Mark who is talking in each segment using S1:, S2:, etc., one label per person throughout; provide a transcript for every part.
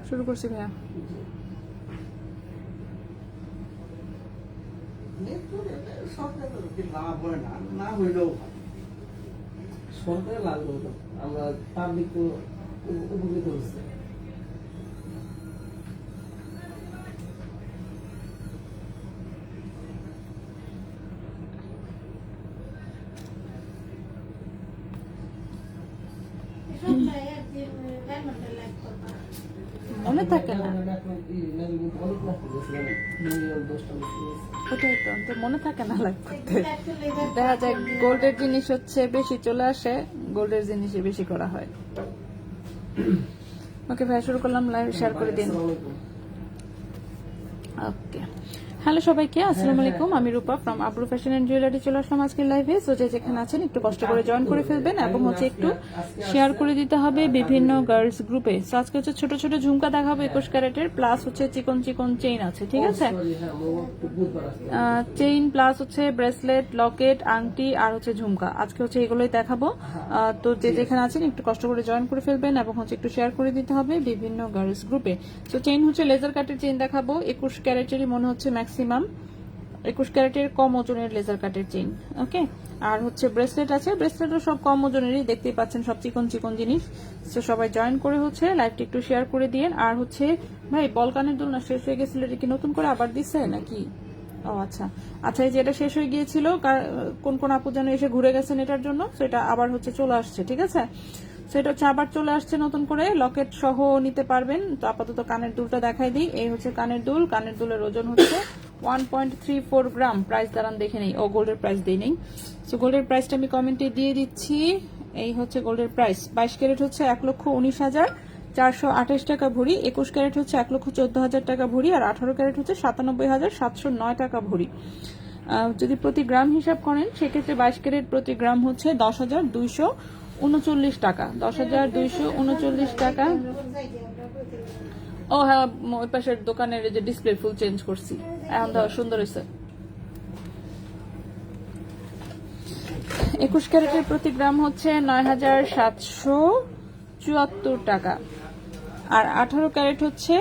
S1: শুরু করছি ভাইয়া।
S2: সরকার লাভ করতো, আমরা পাবলিক তো উপকৃত হচ্ছে।
S1: মনে থাকে না, ওটাই তো, তো মনে থাকে না লাইভ করতে। দেখা যায় গোল্ডের জিনিস হচ্ছে বেশি চলে আসে, গোল্ডের জিনিসই বেশি করা হয়। ওকে ভাই, শুরু করলাম, লাইভ শেয়ার করে দিন। ওকে, হ্যালো সবাইকে, আসসালামু আলাইকুম। আমি রূপা from Abru fashion and jewellery চলে আসলাম আজকের লাইভে। সো যে যেখানে আছেন একটু কষ্ট করে জয়েন করে ফেলবেন এবং হচ্ছে একটু শেয়ার করে দিতে হবে বিভিন্ন গার্লস গ্রুপে। সো আজকে হচ্ছে ছোট ছোট ঝুমকা দেখাবো 21 ক্যারেটের, প্লাস হচ্ছে চিকন চিকন চেইন আছে, ঠিক আছে? চেইন প্লাস হচ্ছে ব্রেসলেট, লকেট, আংটি আর হচ্ছে ঝুমকা। আজকে হচ্ছে এগুলোই দেখাবো। তো যে যেখানে আছেন একটু কষ্ট করে জয়েন করে ফেলবেন এবং হচ্ছে একটু শেয়ার করে দিতে হবে বিভিন্ন গার্লস গ্রুপে। তো চেইন হচ্ছে লেজার কাটের চেইন দেখাবো, 21 ক্যারেটেরই মনে হচ্ছে ম্যাক্সিমাম, 21 ক্যারেটের কম ওজনের লেজার কাটের চেইন। ওকে, আর হচ্ছে ব্রেসলেট আছে, ব্রেসলেটও সব কম ওজনেরই, দেখতেই পাচ্ছেন সব চিকন চিকন জিনিস। তো সবাই জয়েন করে হচ্ছে লাইভটি একটু শেয়ার করে দিয়েন। আর হচ্ছে ভাই, বলকানের দুল না শেষ হয়ে গেছিল, এটা কি নতুন করে আবার দিচ্ছে নাকি? ও আচ্ছা আচ্ছা, এই যে এটা শেষ হয়ে গিয়েছিল, কোন কোন আপু যেন এসে ঘুরে গেছেন এটার জন্য, সেটা আবার হচ্ছে চলে আসছে, ঠিক আছে? সেটা হচ্ছে আবার চলে আসছে নতুন করে, লকেট সহ নিতে পারবেন। তো আপাতত কানের দুলটা দেখাই দিই। এই হচ্ছে কানের দুল, কানের দুলের ওজন হচ্ছে 1.34 গ্রাম। প্রাইস দাঁড়ান দেখে নেই, ও গোল্ডের প্রাইস দিয়ে নেই। সো গোল্ডের প্রাইসটা আমি কমেন্টে দিয়ে দিচ্ছি। এই হচ্ছে গোল্ডের প্রাইস, 22 ক্যারেট হচ্ছে 1,19,428 টাকা ভরি, 21 ক্যারেট হচ্ছে 1,14,000 টাকা ভরি, আর 18 ক্যারেট হচ্ছে 97,709 টাকা ভরি। যদি প্রতি গ্রাম হিসাব করেন সেক্ষেত্রে 22 ক্যারেট প্রতি গ্রাম হচ্ছে 10,239 টাকা, 10,239 টাকা। ও হ্যাঁ, ওই পাশের দোকানের যে ডিসপ্লে ফুল চেঞ্জ করছি, এখন তো সুন্দর হয়েছে। 21 ক্যারেটের প্রতি গ্রাম হচ্ছে 9,774 টাকা, আর 18 ক্যারেট হচ্ছে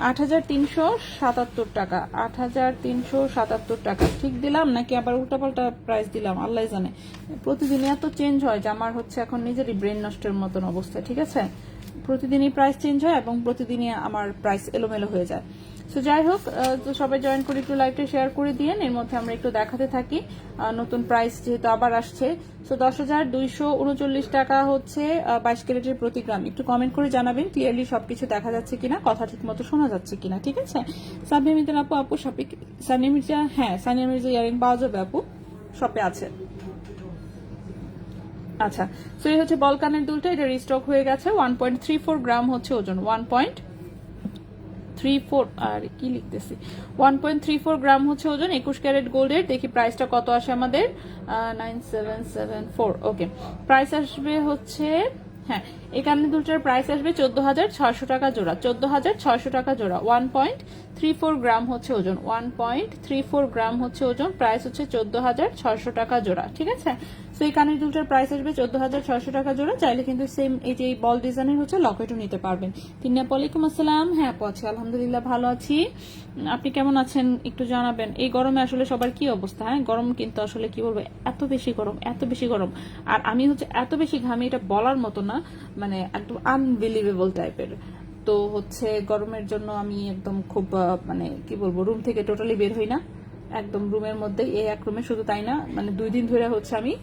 S1: 8,377 টাকা, 8,377 টাকা। ঠিক দিলাম নাকি আবার উল্টাপাল্টা প্রাইস দিলাম, আল্লাহ জানে। প্রতিদিনই এত চেঞ্জ হয় যে আমার হচ্ছে এখন নিজেরই ব্রেন নষ্টের মতন অবস্থা, ঠিক আছে? প্রতিদিনই প্রাইস চেঞ্জ হয় এবং প্রতিদিনই আমার প্রাইস এলোমেলো হয়ে যায়। সো যাই হোক, তো সবাই জয়েন করে একটু লাইভটা শেয়ার করে দিয়েন। এর মধ্যে আমরা একটু দেখাতে থাকি নতুন প্রাইস যেহেতু আবার আসছে। সো 10,239 টাকা হচ্ছে 22 ক্যারেটের প্রতি গ্রাম। একটু কমেন্ট করে জানাবেন ক্লিয়ারলি সবকিছু দেখা যাচ্ছে কিনা, কথা ঠিক মতো শোনা যাচ্ছে কিনা, ঠিক আছে? সানিয়া মির্জা আপু, আপু শপে সানিয়া মির্জা, হ্যাঁ সানিয়া মির্জা ইয়ারিং পাওয়া যাবে আপু, শপে আছে। আচ্ছা, সো এই হচ্ছে বলকানের দুলটা, এটা রিস্টক হয়ে গেছে। 1.34 গ্রাম হচ্ছে ওজন, 1.34, আর কি লিখতেছি, 1.34 গ্রাম হচ্ছে ওজন, 21 ক্যারেট গোল্ডের। দেখি প্রাইসটা কত আসে আমাদের, 9774। ওকে, প্রাইস আসবে হচ্ছে, হ্যাঁ এই কানের দুলটার প্রাইস আসবে 14,600 টাকা জোড়া, 14,600 টাকা জোড়া। 1.34 গ্রাম হচ্ছে ওজন, 1.34 গ্রাম হচ্ছে ওজন, প্রাইস হচ্ছে 14,600 টাকা জোড়া, ঠিক আছে? সো এই কানের দুলটার প্রাইস আসবে 14,600 টাকা জোড়া। চাইলে কিন্তু সেম এই যে বল ডিজাইনের হচ্ছে লকেটও নিতে পারবেন। তিনিয়া, ওয়ালাইকুম আসসালাম। হ্যাঁ আপু আছি, আলহামদুলিল্লাহ ভালো আছি। আপনি কেমন আছেন একটু জানাবেন। এই গরমে আসলে সবার কি অবস্থা? হ্যাঁ গরম কিন্তু আসলে কি বলবো, এত বেশি গরম, এত বেশি গরম। আর আমি হচ্ছে এত বেশি ঘামি, এটা বলার মতো না, মানে একদম আনবিলিভেবল টাইপের। তো হচ্ছে গরমের জন্য আমি একদম খুব মানে কি বলবো, রুম থেকে টোটালি বের হই না, একদম রুমের মধ্যে, এই এক রুমে। শুধু তাই না, মানে 2 দিন ধরে হচ্ছে আমি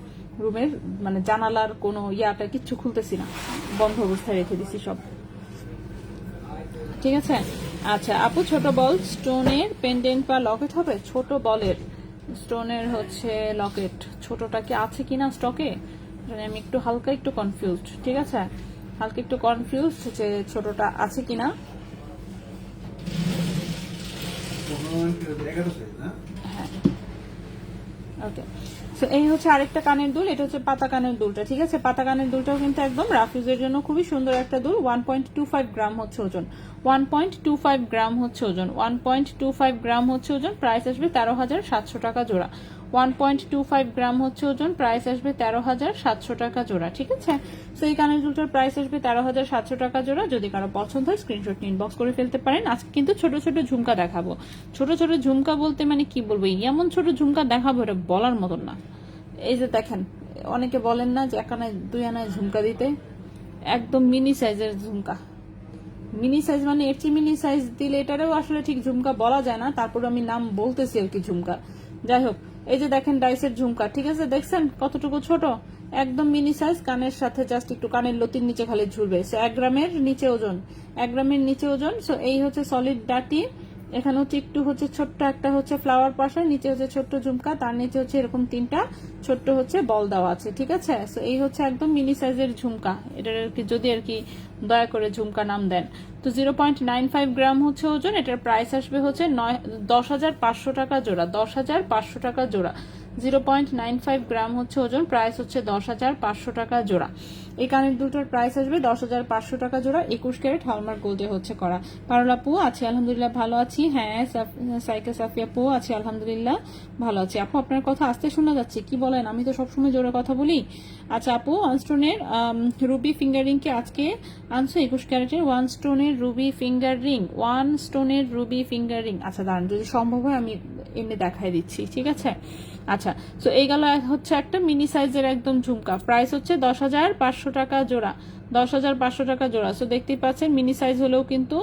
S1: রুমের মানে জানালার কোনো ইয়াটা কিচ্ছু খুলতেছি না, বন্ধ অবস্থায় রেখে দিছি সব, ঠিক আছে? আচ্ছা আপু, ছোট বল স্টোনের পেন্ডেন্ট বা লকেট হবে? ছোট বলের স্টোনের হচ্ছে লকেট ছোটটা কি আছে কিনা স্টকে, আমি একটু হালকা একটু কনফিউজড, ঠিক আছে? হালকা একটু কনফিউজড যে ছোটটা আছে কিনা। হ্যাঁ ওকে, সো এই হচ্ছে আরেকটা কানের দুল, এটা হচ্ছে পাতা কানের দুলটা, ঠিক আছে? পাতা কানের দুলটাও কিন্তু একদম রাফিউজের জন্য খুবই সুন্দর একটা দুল। 1.25 গ্রাম হচ্ছে ওজন, 1.25 গ্রাম হচ্ছে ওজন, 1.25 গ্রাম হচ্ছে ওজন। প্রাইস আসবে 13,700 টাকা জোড়া, 1.25 গ্রাম হচ্ছে ওজন, প্রাইস আসবে 13,700 টাকা জোড়া। ঠিক আছে, তো এই কানের দুলটার প্রাইস আসবে 13,700 টাকা জোড়া। যদি কারো পছন্দ হয় স্ক্রিনশট নিয়ে ইনবক্স করে ফেলতে পারেন। আজকে কিন্তু ছোট ছোট ঝুমকা দেখাবো। ছোট ছোট ঝুমকা বলতে মানে কি বলবো, এমন ছোট ঝুমকা দেখাবো এটা বলার মতন না। এই যে দেখেন, অনেকে বলেন না যে 1 আনায় 2 আনায় ঝুমকা দিতে, একদম মিনি সাইজের ঝুমকা। মিনি সাইজ মানে এর চেয়ে মিনি সাইজ দিলে এটারও আসলে ঠিক ঝুমকা বলা যায় না, তারপর আমি নাম বলতেছি আর কি ঝুমকা। যাই হোক, এই যে দেখেন ডাইসের ঝুমকা, ঠিক আছে, দেখছেন কতটুকু ছোট, একদম মিনি সাইজ, কানের সাথে জাস্ট একটু কানের লতির নিচে খালি ঝুলবে। সো 1 গ্রামের নিচে ওজন, 1 গ্রামের নিচে ওজন। সো এই হচ্ছে সলিড ডাটি, এখানে হচ্ছে একটু হচ্ছে ছোট্ট একটা হচ্ছে ফ্লাওয়ার পাশে, নিচে হচ্ছে ছোট্ট ঝুমকা, তার নিচে হচ্ছে এরকম 3টা ছোট্ট হচ্ছে বল দেওয়া আছে। ঠিক আছে, সো এই হচ্ছে একদম মিনি সাইজের ঝুমকা। এটার আর কি যদি আর কি দয়া করে ঝুমকা নাম দেন। তো 0.95 গ্রাম হচ্ছে ওজন, এটার প্রাইস আসবে হচ্ছে 10,500 টাকা জোড়া, 10,500 টাকা জোড়া। 0.95 গ্রাম হচ্ছে ওজন, প্রাইস হচ্ছে 10,500 টাকা জোড়া। এই কানের দুটোর প্রাইস আসবে 10,500 টাকা জোড়া। 21 ক্যারেট হলমার্ক গোল্ডে হচ্ছে করা। পারুল আপু আছি আলহামদুলিল্লাহ ভালো আছি। হ্যাঁ সাইকা সাফিয়া আপু আছি আলহামদুলিল্লাহ ভালো আছি। আপু আপনার কথা আস্তে শোনা যাচ্ছে, কি বলেন? আমি তো সবসময় জোরে কথা বলি। আচ্ছা আপু, 1 স্টোনের রুবি ফিঙ্গার রিং কি আজকে আনছো? 21 ক্যারেটের 1 স্টোনের রুবি ফিঙ্গার রিং, 1 স্টোনের রুবি ফিঙ্গার রিং। আচ্ছা দাঁড়ান, যদি সম্ভব হয় আমি এমনি দেখাই দিচ্ছি। ঠিক আছে, আচ্ছা, তো এই গেল হচ্ছে একটা মিনি সাইজের একদম ঝুমকা, প্রাইস হচ্ছে 10,500 টাকা জোড়া, 10,500 টাকা জোড়া। সো দেখতেই পাচ্ছেন মিনি সাইজ হলেও কিন্তু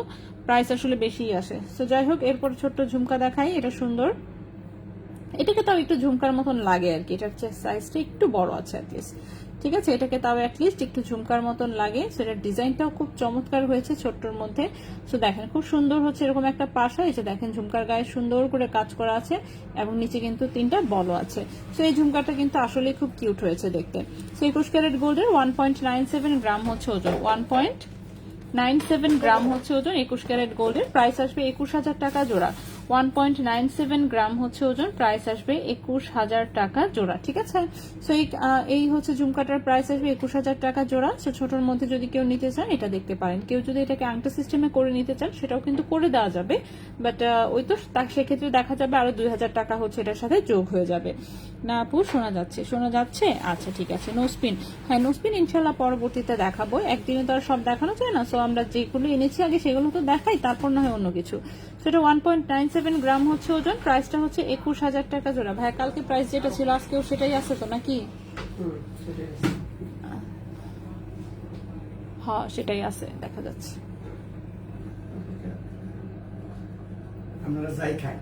S1: প্রাইস আসলে বেশিই আসে। সো যাই হোক, এরপর ছোট্ট ঝুমকা দেখাই, এটা সুন্দর, এটাকে তাও একটু ঝুমকার মতন লাগে আর কি, এটার সাইজটা একটু বড় আছে অ্যাটলিস্ট। ঠিক আছে, এটাকে তাও অ্যাটলিস্ট একটু ঝুমকার মতন লাগে। সেটার ডিজাইনটাও খুব চমৎকার হয়েছে ছোট্টর মধ্যে। সো দেখেন খুব সুন্দর হচ্ছে এরকম একটা পাশা, এসে দেখেন ঝুমকার গায়ে সুন্দর করে কাজ করা আছে এবং নিচে কিন্তু 3টা বলও আছে। সো এই ঝুমকাটা কিন্তু আসলে খুব কিউট হয়েছে দেখতে। সো 21 ক্যারেট গোল্ডের 1.97 গ্রাম হচ্ছে ওজন, 1.97 গ্রাম হচ্ছে ওজন 21 ক্যারেট গোল্ডের, প্রাইস আসবে 21,000 টাকা জোড়া। 1.97 গ্রাম হচ্ছে ওজন, প্রাইস আসবে 21,000 টাকা জোড়া। ঠিক আছে, সো এই হচ্ছে ঝুমকাটার প্রাইস আসবে 21,000 টাকা জোড়া। সো ছোটর মধ্যে যদি কেউ নিতে চান এটা দেখতে পারেন। কেউ যদি এটাকে আংটা সিস্টেমে করে নিতে চান সেটাও কিন্তু করে দেওয়া যাবে, বাট ওই তো সেক্ষেত্রে দেখা যাবে আরো 2,000 টাকা হচ্ছে এটার সাথে যোগ হয়ে যাবে। না আপু শোনা যাচ্ছে, শোনা যাচ্ছে, আচ্ছা ঠিক আছে। নোস্পিন, হ্যাঁ নোস্পিন ইনশাল্লাহ পরবর্তীতে দেখাবো, একদিনে তো আর সব দেখানো যায় না। সো আমরা যেগুলো এনেছি আগে সেগুলো তো দেখাই, তারপর না হয় অন্য কিছু। সেটা 1.97 গ্রাম হচ্ছে ওজন, প্রাইসটা হচ্ছে 21,000 টাকা জোড়া। ভাই কালকে প্রাইস যেটা ছিল আজকেও সেটাই আছে তো নাকি? হ্যাঁ সেটাই আছে, দেখা যাচ্ছে।
S3: আমরা যাই খাই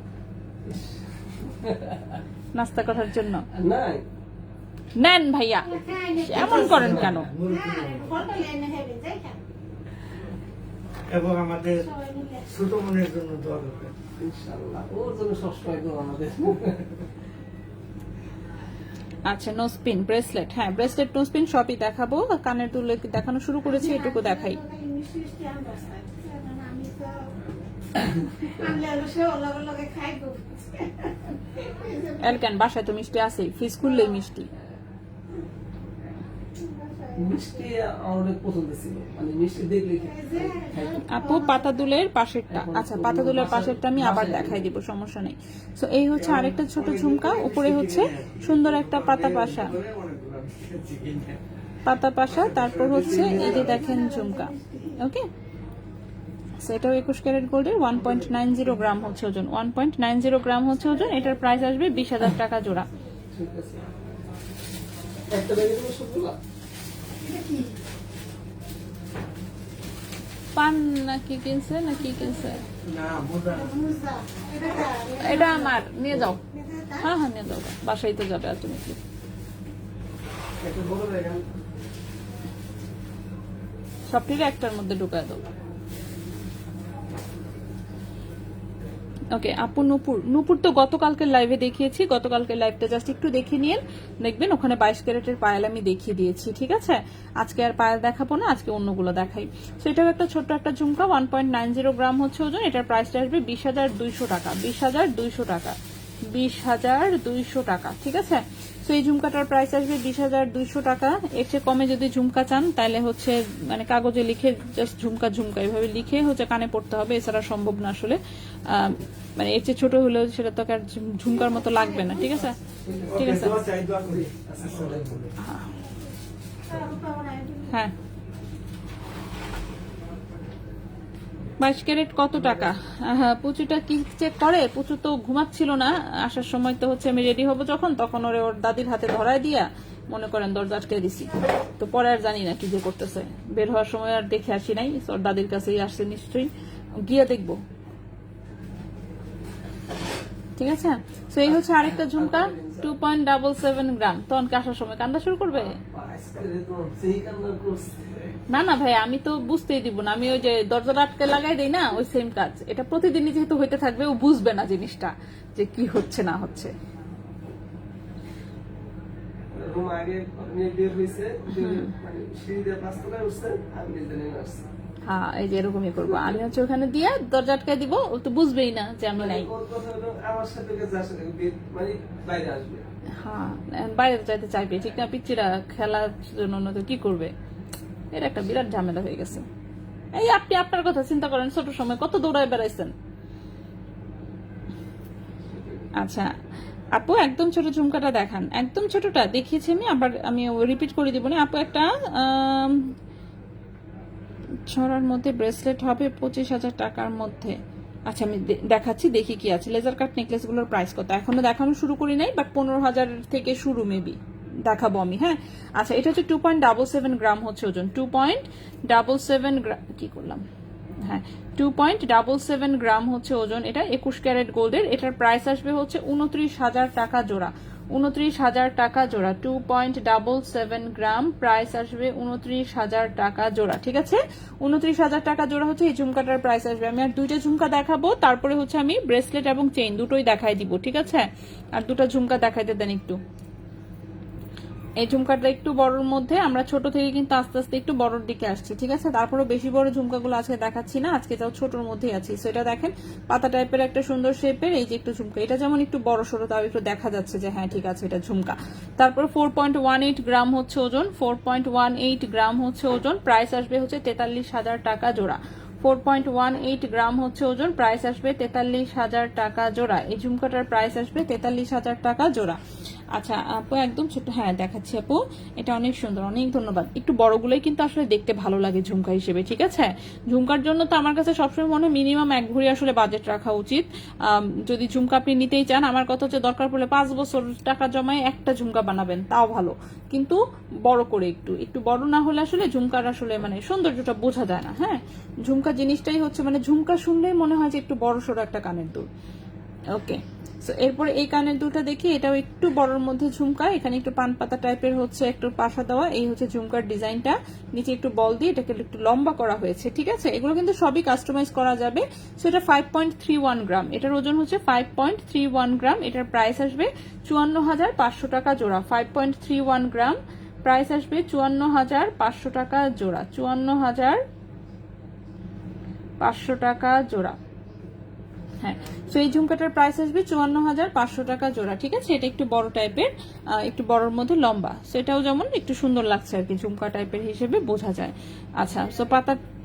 S1: নাস্তা করার জন্য
S2: নাই
S1: নেন ভাইয়া, এমন করেন কেন?
S3: এবং আমাদের ছোট মনের জন্য দোয়া করবেন
S2: ইনশাআল্লাহ, ওর জন্য সবসময় দোয়া আমাদের।
S1: আচ্ছা নোস্পিন ব্রেসলেট, হ্যাঁ ব্রেসলেট নোস্পিন সবই দেখাবো। কানের দুল দেখানো শুরু করেছি, এটুকু দেখাই। এলকেন বাসায় তো মিষ্টি আছেই, ফ্রিজ খুললেই মিষ্টি।
S2: মিষ্টি আমার অনেক পছন্দ ছিল, মানে মিষ্টি দেখলে
S1: আপু পাতা দুলের পাশেরটা, আচ্ছা পাতা দুলের পাশেরটা আমি আবার দেখাই দিব, সমস্যা নেই। সো এই হচ্ছে আরেকটা ছোট ঝুমকা, উপরে হচ্ছে সুন্দর একটা পাতা পাশা, পাতা পাশা, তারপর হচ্ছে এই যে দেখেন ঝুমকা। ওকে, সেটাও 21 ক্যারেট গোল্ডের 1.90 গ্রাম হচ্ছে ওজন, 1.90 গ্রাম হচ্ছে ওজন। এটার প্রাইস আসবে 20,000 টাকা জোড়া।
S2: ঠিক আছে। একটা ব্যাগে তুমি সবগুলা
S1: পান নাকি কিনছে নাকি কিনছে?
S3: না মোটা
S1: এটা আমার, নিয়ে যাও। হ্যাঁ হ্যাঁ নিয়ে যাও, বাসায় তো যাবে আলটিমেটলি।
S2: একটা বড় ব্যাগ
S1: সবটির একটার মধ্যে ঢুকায় দাও। ওকে আপু নূপুর, নূপুর তো গতকালকে লাইভে দেখিয়েছি, গতকালকে লাইভটা জাস্ট একটু দেখে নিন, দেখবেন ওখানে 22 ক্যারেটের পায়েল আমি দেখিয়ে দিয়েছি। ঠিক আছে, আজকে আর পায়েল দেখাবো না, আজকে অন্যগুলো দেখাই। সো এটাও একটা ছোট্ট একটা ঝুমকা, 1.90 গ্রাম হচ্ছে ওজন। এটার প্রাইসটা আসবে 20,200 টাকা, 20,200 টাকা, 20,200 টাকা। ঠিক আছে, তো এই ঝুমকাটার প্রাইস আসবে 20,200 টাকা। এর চেয়ে কমে যদি ঝুমকা চান তাহলে হচ্ছে মানে কাগজে লিখে জাস্ট ঝুমকা ঝুমকা এভাবে লিখে হচ্ছে কানে পড়তে হবে, এছাড়া সম্ভব না আসলে। মানে এর চেয়ে ছোট হলেও সেটা তো আর ঝুমকার মতো লাগবে না। ঠিক আছে, ঠিক আছে।
S3: দোয়া চাই, দোয়া করি।
S1: হ্যাঁ, 22 ক্যারেট কত টাকা? পুচুটা কি চেক করে? পুচু তো ঘুমাচ্ছিল না, আসার সময় তো হচ্ছে আমি রেডি হব যখন, তখন ওর দাদির হাতে ধরায় দিয়া মনে করেন দরজা আটকে দিছি। তো পরে আর জানি না কি যে করতেছে, বের হওয়ার সময় আর দেখে আসি নাই, ওর দাদির কাছেই আসছে নিশ্চয়ই, গিয়ে দেখবো। ঠিক আছে, তো এই হচ্ছে আরেকটা ঝুমকা 2.77 গ্রাম। তখন আসার সময় কান্দা শুরু করবে?
S2: আজকে তো সেই কান্না করছে।
S1: না না ভাই, আমি তো বুঝতেই দিব না, আমি ওই যে দরজাটা আটকে লাগাই দেই না, ওই সেম কাজ। এটা প্রতিদিনই যেহেতু হইতে থাকবে, ও বুঝবে না জিনিসটা যে কি হচ্ছে না হচ্ছে।
S2: রুম আগে নিয়ে বের হয়েছে, মানে সিঁড়ি দিয়ে 5 তলায় উঠছে, আমি নিজে নেমে আসছি।
S1: হ্যাঁ, এই যে এরকমই করবো আমি, হচ্ছে ওখানে দিয়ে দরজা আটকায় দিব, ও তো বুঝবেই না যে আমি নাই।
S2: ওর কথা হলো আমার সাথে যার সাথে মানে বাইরে আসবে।
S1: হ্যাঁ, বাইরে যাইতে চাইবে ঠিক না, পিচ্চিরা খেলার জন্য নয়তো কি করবে, এটা একটা বিরাট ঝামেলা হয়ে গেছে। এই আপনি আপনার কথা চিন্তা করেন, ছোট সময় কত দৌড়ায় বেড়াইছেন। আচ্ছা আপু, একদম ছোট ঝুমকাটা দেখান। একদম ছোটটা দেখিয়েছি আমি, আবার আমি রিপিট করে দিব না। আপু একটা ছড়ার মধ্যে ব্রেসলেট হবে 25,000 টাকার মধ্যে। আচ্ছা আমি দেখাচ্ছি, দেখি কি আছে। লেজার কাট নেকলেস গুলোর প্রাইস কত এখনো দেখানো শুরু করি নাই, বাট 15,000 থেকে শুরু মেবি, দেখাবো আমি। হ্যাঁ, আচ্ছা এটা হচ্ছে 2.77 গ্রাম হচ্ছে ওজন, 2.77 গ্রাম, কি করলাম, হ্যাঁ 2.77 গ্রাম হচ্ছে ওজন। এটা 21 ক্যারেট গোল্ডের। এটার প্রাইস আসবে হচ্ছে 29,000 টাকা জোড়া, 29,000 টাকা জোড়া। 2.77 গ্রাম, প্রাইস আসবে 29,000 টাকা জোড়া। ঠিক আছে, 29,000 টাকা জোড়া হচ্ছে এই ঝুমকাটার প্রাইস আসবে। আমি আর দুইটা ঝুমকা দেখাবো, তারপরে হচ্ছে আমি ব্রেসলেট এবং চেইন দুটোই দেখাই দিব। ঠিক আছে, আর দুটা ঝুমকা দেখাইতে দেন একটু। এই ঝুমকাটা একটু বড়র মধ্যে, আমরা ছোট থেকে কিন্তু আস্তে আস্তে একটু বড়র দিকে আসছি। ঠিক আছে, তারপরেও বেশি বড় ঝুমকাগুলো আজকে দেখাচ্ছি না, আজকে তাও ছোটর মধ্যেই আছি। সো এটা দেখেন, পাতা টাইপের একটা সুন্দর শেপের এই যে একটু ঝুমকা, এটা যেমন একটু বড় সড়ো, তাও একটু দেখা যাচ্ছে যে হ্যাঁ ঠিক আছে এটা ঝুমকা। তারপর 4.18 গ্রাম হচ্ছে ওজন, 4.18 গ্রাম হচ্ছে ওজন। প্রাইস আসবে হচ্ছে 43,000 টাকা জোড়া। 4.18 গ্রাম হচ্ছে ওজন, প্রাইস আসবে 43,000 টাকা জোড়া। এই ঝুমকাটার প্রাইস আসবে 43,000 টাকা জোড়া। আচ্ছা আপু একদম ছোট, হ্যাঁ দেখাচ্ছি আপু, এটা অনেক সুন্দর, অনেক ধন্যবাদ। একটু বড়গুলোই কিন্তু আসলে দেখতে ভালো লাগে ঝুমকা হিসেবে। ঠিক আছে, ঝুমকার জন্য তো আমার কাছে সবসময় মনে হয় মিনিমাম 1 ভরি আসলে বাজেট রাখা উচিত। যদি ঝুমকা আপনি নিতেই চান, আমার কথা হচ্ছে দরকার পড়লে 5 বছর টাকা জমায় একটা ঝুমকা বানাবেন, তাও ভালো, কিন্তু বড় করে একটু একটু বড় না হলে আসলে ঝুমকার আসলে মানে সৌন্দর্যটা বোঝা যায় না। হ্যাঁ, ঝুমকা জিনিসটাই হচ্ছে মানে ঝুমকা শুনলেই মনে হয় যে একটু বড় সড়ো একটা কানের দুল। ওকে, এরপরে এই কানের দুলটা দেখি, এটাও একটু বড়র মধ্যে ঝুমকা, এখানে একটু পান পাতা টাইপের হচ্ছে একটু পাশা দেওয়া। এই হচ্ছে ঝুমকার ডিজাইনটা, নিচে একটু বল দিয়ে এটাকে একটু লম্বা করা হয়েছে। ঠিক আছে, এগুলো কিন্তু সবই কাস্টমাইজ করা যাবে। সেটা 5.31 গ্রাম, এটার ওজন হচ্ছে 5.31 গ্রাম। এটার প্রাইস আসবে 54,500 টাকা জোড়া। 5.31 গ্রাম, প্রাইস আসবে 54,500 টাকা জোড়া, 54,500 টাকা জোড়া। হ্যাঁ, তো এই ঝুমকাটার প্রাইস আসবে 54,500 টাকা জোড়া। ঠিক আছে, এটা একটু বড় টাইপের, একটু বড়র মধ্যে লম্বা, সেটাও যেমন একটু সুন্দর লাগছে আর কি, ঝুমকা টাইপের হিসেবে বোঝা যায়। আচ্ছা, তো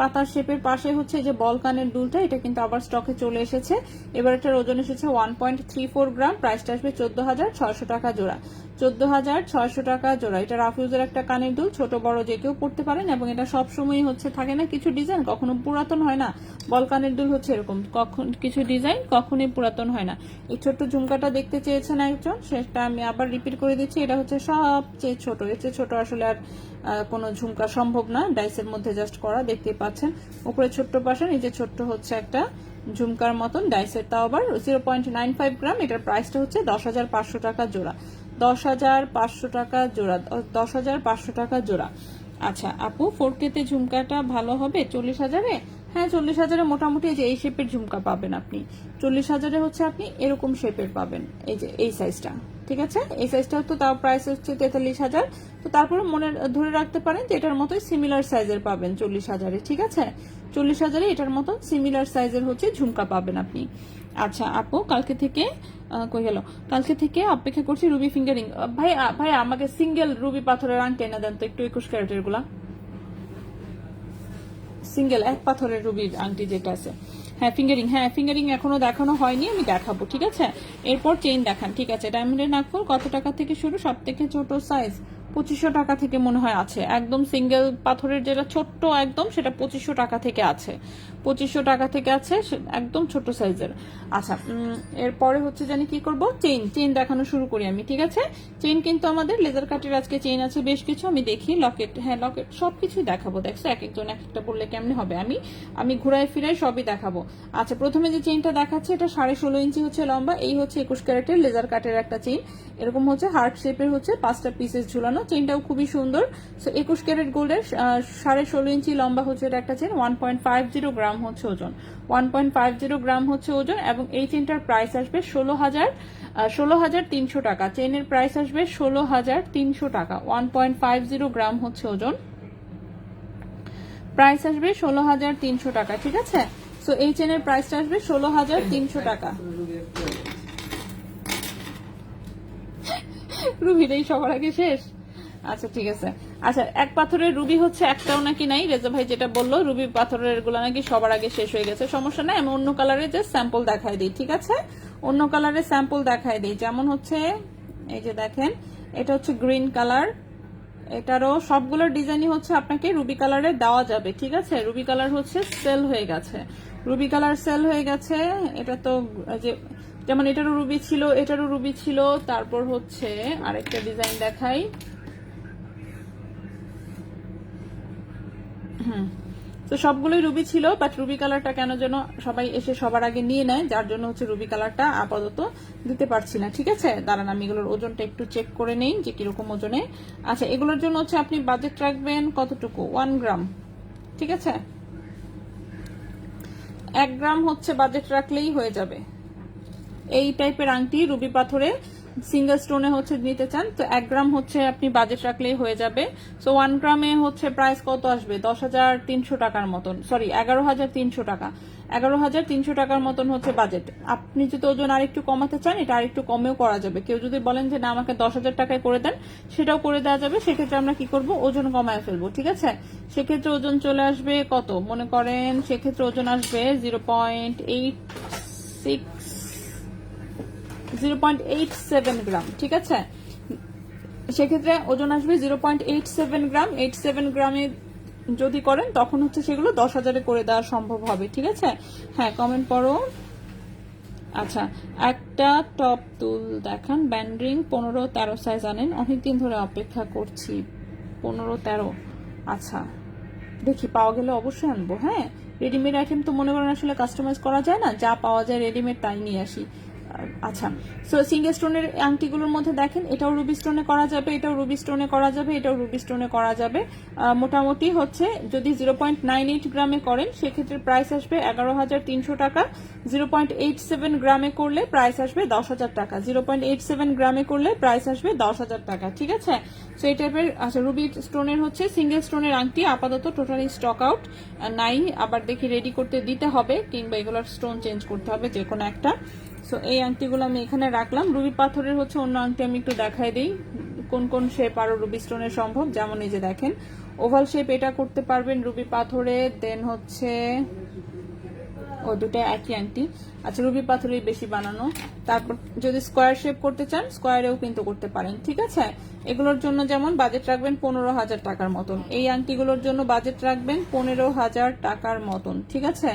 S1: পাতার শেপের পাশে হচ্ছে যে বল কানের দুলটা, এটা কিন্তু আবার স্টকে চলে এসেছে। এবার এটার ওজন এসেছে 1.34 গ্রাম, প্রাইসটা আসবে 14,600 টাকা জোড়া, 14,600 টাকা জোড়া। এটা রাফিউজের একটা কানের দুল, ছোট বড় যে কেউ পড়তে পারেন, এবং এটা সবসময় হচ্ছে থাকে না কিছু ডিজাইন, কখনো পুরাতন হয় না। বল কানের দুল হচ্ছে এরকম, কখন কিছু ডিজাইন কখনোই পুরাতন হয় না। এই ছোট্ট ঝুমকাটা দেখতে চেয়েছেন একজন, সেটা আমি আবার রিপিট করে দিচ্ছি। এটা হচ্ছে সবচেয়ে ছোট, এর চেয়ে ছোট আসলে আর কোনো ঝুমকা সম্ভব না, ডাইসের মধ্যে জাস্ট করা, দেখতে পাচ্ছেন। উপরে ছোট্ট পাশে নিচে ছোট্ট হচ্ছে একটা ঝুমকার মতন, ডাইসের, তাও আবার 0.95 গ্রাম। এটার প্রাইসটা হচ্ছে 10,500 টাকা জোড়া, 10,500 টাকা জোড়া, 10,500 টাকা জোড়া। আচ্ছা আপু, 4K তে ঝুমকাটা ভালো হবে 40,000-এ? হ্যাঁ, 40,000-এ মোটামুটি এই যে এই শেপের ঝুমকা পাবেন আপনি। 40,000-এ হচ্ছে আপনি এরকম শেপের পাবেন, এই যে এই সাইজটা। ঠিক আছে, এই সাইজটা তো তাও প্রাইস হচ্ছে 43,000। তো তারপরে মনে ধরে রাখতে পারেন যে এটার মতোই সিমিলার সাইজের পাবেন 40,000-এ। ঠিক আছে, 40,000-এ এটার মতো সিমিলার সাইজের হচ্ছে ঝুমকা পাবেন আপনি। আচ্ছা আপু, কালকে থেকে কই গেল, কালকে থেকে অপেক্ষা করছি রুবি ফিঙ্গারিং। ভাই ভাই আমাকে সিঙ্গেল রুবি পাথরের আংটি এনে দেন তো একটু, 21 ক্যারেটের গুলা, সিঙ্গেল এক পাথরের রুবির আংটি যেটা আছে। হ্যাঁ ফিঙ্গারিং এখনো দেখানো হয়নি, আমি দেখাবো ঠিক আছে। এরপর চেইন দেখান, ঠিক আছে। ডায়মন্ডের নাকফুল কত টাকা থেকে শুরু? সব থেকে ছোট সাইজ 2500 টাকা থেকে মনে হয় আছে, একদম সিঙ্গেল পাথরের যেটা ছোট্ট একদম, সেটা 2500 টাকা থেকে আছে, 2500 টাকা থেকে আছে একদম ছোট সাইজের। আচ্ছা এরপরে হচ্ছে জানি কি করব, চেইন দেখানো শুরু করি আমি, ঠিক আছে। চেইন কিন্তু আমাদের লেজার কাটের আজকে চেইন আছে বেশ কিছু, আমি দেখি। লকেট, হ্যাঁ লকেট সবকিছুই দেখাবো, দেখছো এক একজন এক একটা বললে কেমনে হবে, আমি ঘুরাই ফিরাই সবই দেখাবো। আচ্ছা প্রথমে যে চেইনটা দেখাচ্ছে এটা 16.5 ইঞ্চি হচ্ছে লম্বা, এই হচ্ছে 21 ক্যারেটের লেজার কাটের একটা চেইন, এরকম হচ্ছে হার্ট শেপের, হচ্ছে 5টা পিসেস ঝুলানো, চেইনটাও খুবই সুন্দর। সো 21 ক্যারেট গোল্ডের 16.5 ইঞ্চি লম্বা হচ্ছে এটা একটা চেইন, 1.50 গ্রাম হচ্ছে ওজন, 1.50 গ্রাম হচ্ছে ওজন। এবং এই চেইনটার প্রাইস আসবে 16,300 টাকা, চেইনের প্রাইস আসবে 16,300 টাকা, 1.50 গ্রাম হচ্ছে ওজন, প্রাইস আসবে 16,300 টাকা, ঠিক আছে। সো এই চেনের প্রাইসটা আসবে 16,300 টাকা। রুবিটাই সবার আগে শেষ, আচ্ছা ঠিক আছে। আচ্ছা এক পাথরের রুবি হচ্ছে একটাও নাকি নাই, রেজা ভাই যেটা বললো রুবি পাথরের গুলো নাকি সবার আগে শেষ হয়ে গেছে, সমস্যা নাই, আমি অন্য কালারে জাস্ট স্যাম্পল দেখাই দিই, ঠিক আছে। অন্য কালারে স্যাম্পল দেখাই দিই, যেমন হচ্ছে এই যে দেখেন এটা হচ্ছে গ্রিন কালার, এটারও সবগুলোর ডিজাইনই হচ্ছে আপনাকে রুবি কালারে দেওয়া যাবে, ঠিক আছে। রুবি কালার হচ্ছে সেল হয়ে গেছে, রুবি কালার সেল হয়ে গেছে। এটা তো যে যেমন এটারও রুবি ছিল, এটারও রুবি ছিল, তারপর হচ্ছে আরেকটা ডিজাইন দেখাই, তো সবগুলোই রুবি ছিল, বাট রুবি কালারটা কেন যেন সবাই এসে সবার আগে নিয়ে নেয়, যার জন্য হচ্ছে রুবি কালারটা আপাতত দিতে পারছি না, ঠিক আছে। দাঁড়ান আমি এগুলোর ওজনটা একটু চেক করে নেই যে কিরকম ওজনে। আচ্ছা এগুলোর জন্য হচ্ছে আপনি বাজেট রাখবেন কতটুকু, 1 গ্রাম, ঠিক আছে। 1 গ্রাম হচ্ছে বাজেট রাখলেই হয়ে যাবে। এই টাইপের আংটি রুবি পাথরে সিঙ্গেল স্টোনে হচ্ছে নিতে চান তো 1 গ্রাম হচ্ছে আপনি বাজেট রাখলেই হয়ে যাবে। সো 1 গ্রামে হচ্ছে প্রাইস কত আসবে, 10,300 টাকার মতন, সরি 11,300 টাকা, 11,300 টাকার মতন হচ্ছে বাজেট। আপনি যদি ওজন আরেকটু কমাতে চান এটা আরেকটু কমেও করা যাবে, কেউ যদি বলেন যে না আমাকে 10,000 টাকায় করে দেন সেটাও করে দেওয়া যাবে, সেক্ষেত্রে আমরা কি করব, ওজন কমায় ফেলবো, ঠিক আছে। সেক্ষেত্রে ওজন চলে আসবে কত মনে করেন, সেক্ষেত্রে ওজন আসবে 0.87 গ্রাম, ঠিক আছে। সেক্ষেত্রে ওজন আসবে 0.87 গ্রাম, 87 গ্রামে যদি করেন তখন হচ্ছে সেগুলো 10,000-এ করে দেওয়া সম্ভব হবে, ঠিক আছে। হ্যাঁ কমেন্ট করো। আচ্ছা একটা টপ তুল দেখান, ব্যান্ডরিং 15-13 সাইজ আনেন, অনেকদিন ধরে অপেক্ষা করছি, 15-13। আচ্ছা দেখি পাওয়া গেলে অবশ্যই আনবো। হ্যাঁ রেডিমেড আইটেম তো মনে করেন আসলে কাস্টমাইজ করা যায় না, যা পাওয়া যায় রেডিমেড তাই নিয়ে আসি। আচ্ছা সো সিঙ্গেল স্টোনের আংটিগুলোর মধ্যে দেখেন এটাও রুবি স্টোনে করা যাবে, এটাও রুবি স্টোনে করা যাবে, এটাও রুবি স্টোনে করা যাবে। মোটামুটি হচ্ছে যদি 0.98 গ্রামে করেন সেক্ষেত্রে প্রাইস আসবে 11,300 টাকা, 0.87 গ্রামে করলে প্রাইস আসবে 10,000 টাকা, 0.87 গ্রামে করলে প্রাইস আসবে 10,000 টাকা, ঠিক আছে। সো এই টাইপের আচ্ছা রুবি স্টোনের হচ্ছে সিঙ্গেল স্টোনের আংটি আপাতত টোটালি স্টক আউট নাই, আবার দেখি রেডি করতে দিতে হবে কিংবা এগুলোর স্টোন চেঞ্জ করতে হবে যে কোনো একটা। সো এই আংটিগুলো আমি এখানে রাখলাম। রুবি পাথরের হচ্ছে অন্য আংটি আমি একটু দেখাই দিই কোন কোন শেপ আরো রুবি স্টোনের সম্ভব, যেমন এই যে দেখেন ওভাল শেপ এটা করতে পারবেন রুবি পাথরে, দেন হচ্ছে ও দুটা একই আংটি। আচ্ছা রুবি পাথরেই বেশি বানানো, তারপর যদি স্কোয়ার শেপ করতে চান স্কোয়ারেও কিন্তু করতে পারেন, ঠিক আছে। এগুলোর জন্য যেমন বাজেট রাখবেন 15,000 টাকার মতন, এই আংটিগুলোর জন্য বাজেট রাখবেন 15,000 টাকার মতন, ঠিক আছে।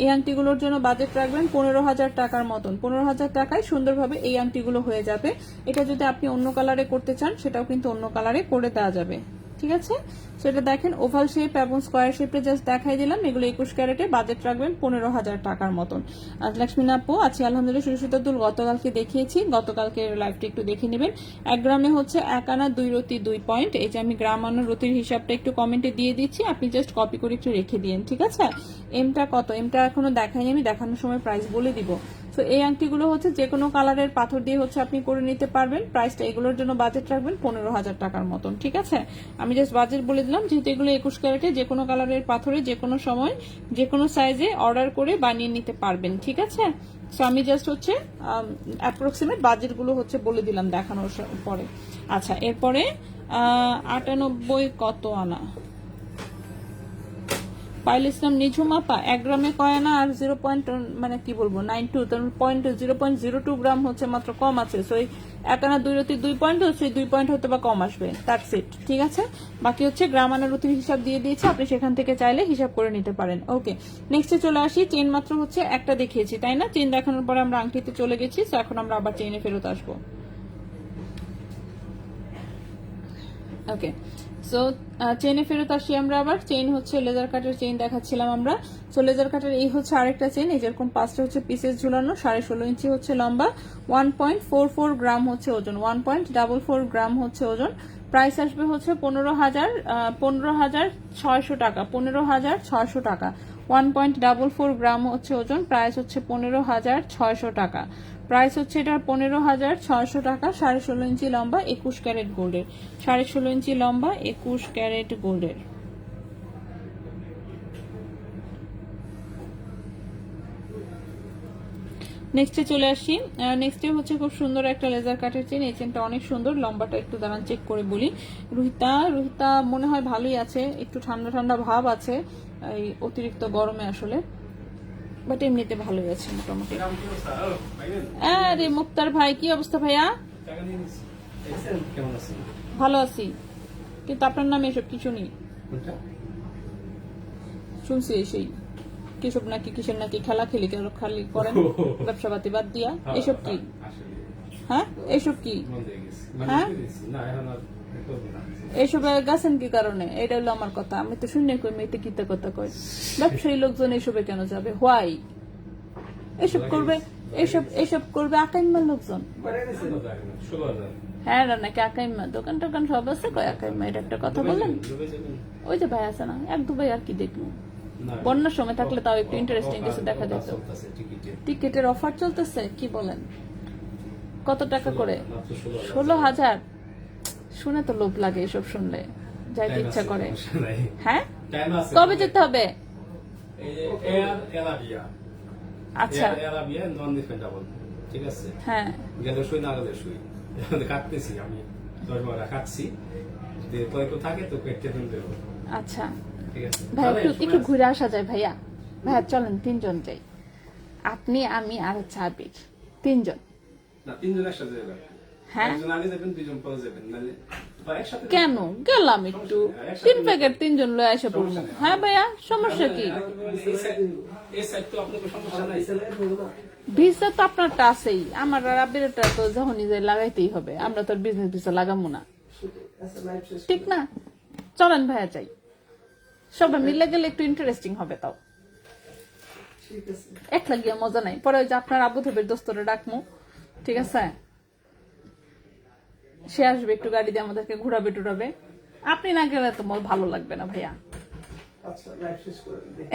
S1: এই আংটিগুলোর জন্য বাজেট রাখবেন 15,000 টাকার মতন, 15,000 টাকায় সুন্দরভাবে এই আংটিগুলো হয়ে যাবে। এটা যদি আপনি অন্য কালারে করতে চান সেটাও কিন্তু অন্য কালারে করে দেওয়া যাবে, ঠিক আছে। সেটা দেখেন ওভাল শেপ এবং স্কোয়ার শেপে জাস্ট দেখাই দিলাম, এগুলো 21 ক্যারেটে, বাজেট রাখবেন 15,000 টাকার মতন। আর লক্ষ্মীনা আপু আছি আলহামদুলিল্লাহ, সুরসুতার দুল গতকালকে দেখিয়েছি, গতকালকে লাইভটা একটু দেখে নেবেন। 1 গ্রামে হচ্ছে 1 আনা 2 রতি 2 পয়েন্ট, এই যে আমি গ্রাম আনা রতির হিসাবটা একটু কমেন্টে দিয়ে দিচ্ছি, আপনি জাস্ট কপি করে একটু রেখে দিন, ঠিক আছে। এমটা কত, এমটা এখনো দেখাইনি, আমি দেখানোর সময় প্রাইস বলে দিব। তো এই আংটিগুলো হচ্ছে যে কোনো কালারের পাথর দিয়ে হচ্ছে আপনি করে নিতে পারবেন, প্রাইসটা এগুলোর জন্য বাজেট রাখবেন 15,000 টাকার মতন, ঠিক আছে। আমি জাস্ট বাজেট বলে দিলাম, যেহেতু এগুলো 21 ক্যারেটে যে কোনো কালারের পাথরে যে কোনো সময় যে কোনো সাইজে অর্ডার করে বানিয়ে নিতে পারবেন, ঠিক আছে। সো আমি জাস্ট হচ্ছে অ্যাপ্রক্সিমেট বাজেটগুলো হচ্ছে বলে দিলাম দেখানোর পরে। আচ্ছা, এরপরে 98 কত আনা? পাইল ইসলাম নিঝুম আপা, 1 গ্রামে কয় আনা আর 0. মানে কি বলবো 92, তার 0.02 গ্রাম হচ্ছে মাত্র কম আছে। সো এই 1 আনা 2 রতি 2 পয়েন্ট হচ্ছে, 2 পয়েন্ট হয়তো বা কম আসবে, দ্যাটস ইট। ঠিক আছে, বাকি হচ্ছে গ্রাম আনা রতির হিসাব দিয়ে দিয়েছে, আপনি সেখান থেকে চাইলে হিসাব করে নিতে পারেন। ওকে, নেক্সটে চলে আসি। চেন মাত্র হচ্ছে একটা দেখিয়েছি তাই না? চেন দেখানোর পরে আমরা আংটিতে চলে গেছি, সো এখন আমরা আবার চেনে ফেরত আসবো। ওকে, সো চেনে ফেরত আসি আমরা আবার। চেইন হচ্ছে লেজার কাটের চেইন দেখাচ্ছিলাম আমরা। সো লেজার কাটের এই হচ্ছে আরেকটা চেইন, এই যেরকম 5টা হচ্ছে পিসেস ঝুলানো, 16.5 ইঞ্চি হচ্ছে লম্বা, 1.44 গ্রাম হচ্ছে ওজন, 1.44 গ্রাম হচ্ছে ওজন। প্রাইস আসবে হচ্ছে 15,600 টাকা, 15,600 টাকা। 1.44 গ্রাম হচ্ছে ওজন, প্রাইস হচ্ছে 15,600 টাকা। প্রাইস হচ্ছে এটার 15,600 টাকা। 16.5 ইঞ্চি লম্বা, 21 ক্যারেট গোল্ডের, 16.5 ইঞ্চি লম্বা, 21 ক্যারেট গোল্ডের। নেক্সটে চলে আসি। নেক্সটে হচ্ছে খুব সুন্দর একটা লেজার কাটের চেন। এই চেনটা অনেক সুন্দর, লম্বাটা একটু দাঁড়ান চেক করে বলি। রুহিতা মনে হয় ভালোই আছে, একটু ঠান্ডা ঠান্ডা ভাব আছে এই অতিরিক্ত গরমে আসলে, বাট এমনিতে ভালোই আছে মোটামুটি। আরে মুক্তার ভাই, কি অবস্থা ভাইয়া?
S2: কেমন আছেন?
S1: ভালো আছি, কিন্তু আপনার নামে এসব কিছু নেই শুনছি। সেই কিসব নাকি কিসের নাকি খেলা খেলি খালি করেন ব্যবসা পাতি বাদ দিয়া, এসব কি? হ্যাঁ, এসব কি? হ্যাঁ, এইসব গেছেন কি কারণে? এটা হলো আমার কথা, আমি তো শুনে কই মেয়েতে কিতা কথা কয়। ব্যবসায়ী লোকজন এসবে কেন যাবে? হোয়াই এসব করবে? এসব করবে আকাইম্মার লোকজন। হ্যাঁ, নাকি আকাইম্মা দোকান টোকান সব আছে, কয় আকাইম্মা, এটা একটা কথা বললেন। ওই যে ভাই আছে না, 1-2 ভাই আর কি দেখবো। বন্যার সময় থাকলে তাও একটু ইন্টারেস্টিং কিছু দেখা যেত। টিকিটের অফার চলতেছে, কি বলেন? কত টাকা করে? 16,000। শুনে তো লোভ লাগে এসব শুনলে, যাইতে ইচ্ছা করে। হ্যাঁ, কবে যেতে হবে? আচ্ছা,
S4: ঠিক আছে,
S1: হ্যাঁ,
S4: গেলে শুই না গেলে শুই, কাটতেছি আমি 10-12 কাটছি, থাকে তো দেবো।
S1: আচ্ছা
S4: ঠিক আছে
S1: ভাই, একটু ঘুরে আসা যায় ভাইয়া। ভাইয়া চলেন 3 জন যাই, আপনি আমি আর হচ্ছে আবির, 3 জন।
S4: না, 3 জন একসাথে যাবেন।
S1: হ্যাঁ,
S4: একজন আগে যাবেন, 2 জন পরে যাবেন, মানে একসাথে
S1: কেন গেলাম একটু 3 প্যাকেট 3 জন লয়ে এসে পড়বো। হ্যাঁ ভাইয়া, সমস্যা কি?
S4: এই সাইড তো আপনাদের সমস্যা নাই।
S1: ভিসা তো আপনারটা আছেই, আমার আর আবিরটা তো যখনই যাই লাগাইতেই হবে, আমরা তো বিজনেস ভিসা লাগাবো না, ঠিক না? চলেন ভাইয়া যাই, সবাই মিলে গেলে একটু ইন্টারেস্টিং হবে। তাও একলা গিয়ে মজা নাই, পরে ওই যে আপনার আবু ধবের দোস্তরে ডাকমু, ঠিক আছে? সে আসবে, একটু গাড়ি দিয়ে আমাদেরকে ঘুরাবে টুরাবে। আপনি না গেলে তো মোর ভালো লাগবে না ভাইয়া।
S2: আচ্ছা, লাইভ শেষ করে দিই।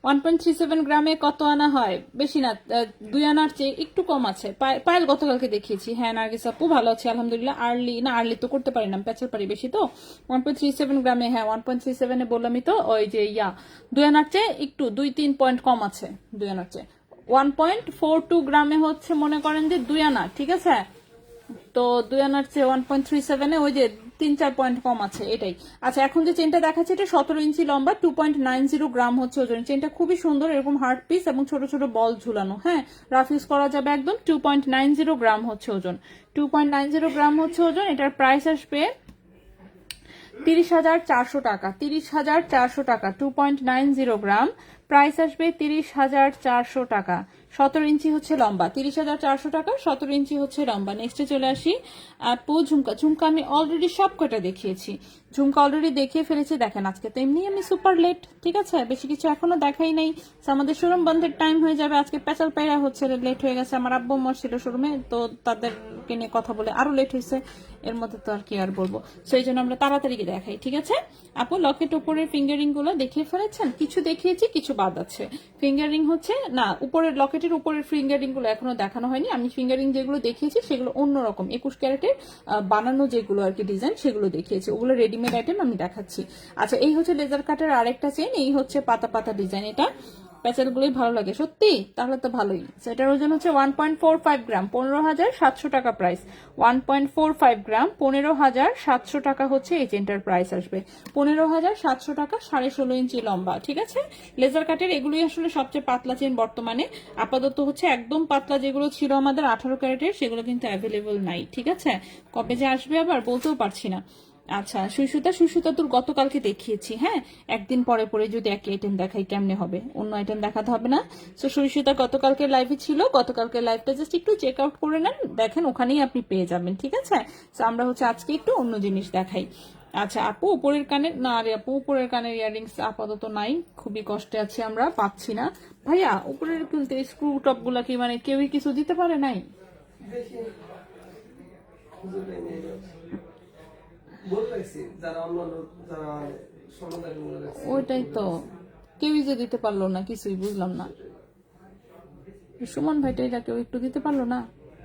S1: 1.37 গ্রামে কত আনা হয়? বেশি না, 2 আনার চেয়ে একটু কম আছে। পায়েল গতকালকে দেখিয়েছি। হ্যাঁ নার্গিস আপু, ভালো আছে আলহামদুলিল্লাহ। আর্লি তো করতে পারি না, পেঁচাল পারি বেশি তো। 1.37 গ্রামে, হ্যাঁ 1.37 বললামই তো। ওই যে 2 আনার চেয়ে একটু 2-3 পয়েন্ট কম আছে। 2 আনার চেয়ে 1.42 গ্রামে হচ্ছে মনে করেন যে 2 আনা, ঠিক আছে? তো 2 আনার চেয়ে 1.37 ওই যে 3-4 পয়েন্ট কম আছে, এটাই। আচ্ছা, এখন যে চেনটা দেখাচ্ছে এটা 17 ইঞ্চি লম্বা, 2.90 গ্রাম হচ্ছে ওজন। চেনটা খুবই সুন্দর, এরকম হার্ড পিস এবং ছোট ছোট বল ঝুলানো। হ্যাঁ, রাফ ইউজ করা যাবে একদম। 2.90 গ্রাম হচ্ছে ওজন, 2.90 গ্রাম হচ্ছে ওজন। এটার প্রাইস আসবে 30,400 টাকা, 30,400 টাকা। 2.90 গ্রাম, প্রাইস আসবে 30,400 টাকা। 17 ইঞ্চি হচ্ছে লম্বা, 30,400 টাকা, 17 ইঞ্চি হচ্ছে লম্বা। নেক্সটে চলে আসি আপু, ঝুমকা আমি অলরেডি সব কটা দেখিয়েছি, ঝুমকা অলরেডি দেখিয়ে ফেলেছি। দেখেন আজকে তো এমনি আমি সুপার লেট, ঠিক আছে? বেশি কিছু এখনো দেখাই নাই, আমাদের শোরুম বন্ধের টাইম হয়ে যাবে। আজকে পেঁচাল পায়রা হচ্ছে, লেট হয়ে গেছে। আমার আব্বু আম্মা ছিল শোরুমে, তো তাদেরকে নিয়ে কথা বলে আরো লেট হয়েছে। এর মধ্যে তো আর কি আর বলবো, সেই জন্য আমরা তাড়াতাড়ি দেখাই, ঠিক আছে? আপু লকেট উপরের ফিঙ্গারিং গুলো দেখিয়ে ফেলেছেন? কিছু দেখিয়েছি, কিছু বাদ আছে। ফিঙ্গারিং হচ্ছে না, উপরের লকেটের উপরের ফিঙ্গারিং গুলো এখনো দেখানো হয়নি। আমি ফিঙ্গারিং যেগুলো দেখিয়েছি সেগুলো অন্যরকম, 21 ক্যারেটের বানানো যেগুলো আর কি ডিজাইন, সেগুলো দেখিয়েছি। ওগুলো রেডিমেড আইটেম আমি দেখাচ্ছি। আচ্ছা, এই হচ্ছে লেজার কাটের আরেকটা চেন, এই হচ্ছে পাতা পাতা ডিজাইন। এটা প্যাচেলগুলোই ভালো লাগে সত্যি, তাহলে তো ভালোই। সেটার ওজন হচ্ছে 1.45 গ্রাম, 15,700 টাকা প্রাইস। 1.45 গ্রাম, 15,700 টাকা হচ্ছে এই চেনটার প্রাইস আসবে। 15,700 টাকা, 16.5 ইঞ্চি লম্বা, ঠিক আছে। লেজার কাটের এগুলোই আসলে সবচেয়ে পাতলা চেন বর্তমানে। আপাতত হচ্ছে একদম পাতলা যেগুলো ছিল আমাদের 18 ক্যারেটের, সেগুলো কিন্তু অ্যাভেলেবল নাই, ঠিক আছে। কবে যে আসবে আবার বলতেও পারছি না। আচ্ছা, সুই সুতা তোর গতকালকে দেখিয়েছি, হ্যাঁ। একদিন পরে পরে যদি একই আইটেম দেখাই কেমনে হবে, অন্য আইটেম দেখাতে হবে না। তো সুই সুতা গতকালকে লাইভে ছিল, গতকালকে লাইভটা জাস্ট একটু চেক আউট করে নেন, দেখেন ওখানেই আপনি পেয়ে যাবেন, ঠিক আছে। তো আমরা হচ্ছে আজকে একটু অন্য জিনিস দেখাই। আচ্ছা আপু, উপরের কানের না রে আপু, উপরের কানের ইয়াররিংস আপাতত নাই, খুবই কষ্টে আছি আমরা, পাচ্ছি না ভাইয়া। উপরের কিন্তু স্ক্রু টপ গুলা কি মানে কেউই কিছু দিতে পারে নাই?
S2: দেখি খুঁজে পাই নাই এবার। বলে রাখছি যারা অন্যান্য যারা সমাধান করে রাখছে।
S1: ওইটাই তো, কেউই যে দিতে পারলো না, কিছুই বুঝলাম না। সুমন ভাইটা এটা কেউ একটু দিতে পারলো না?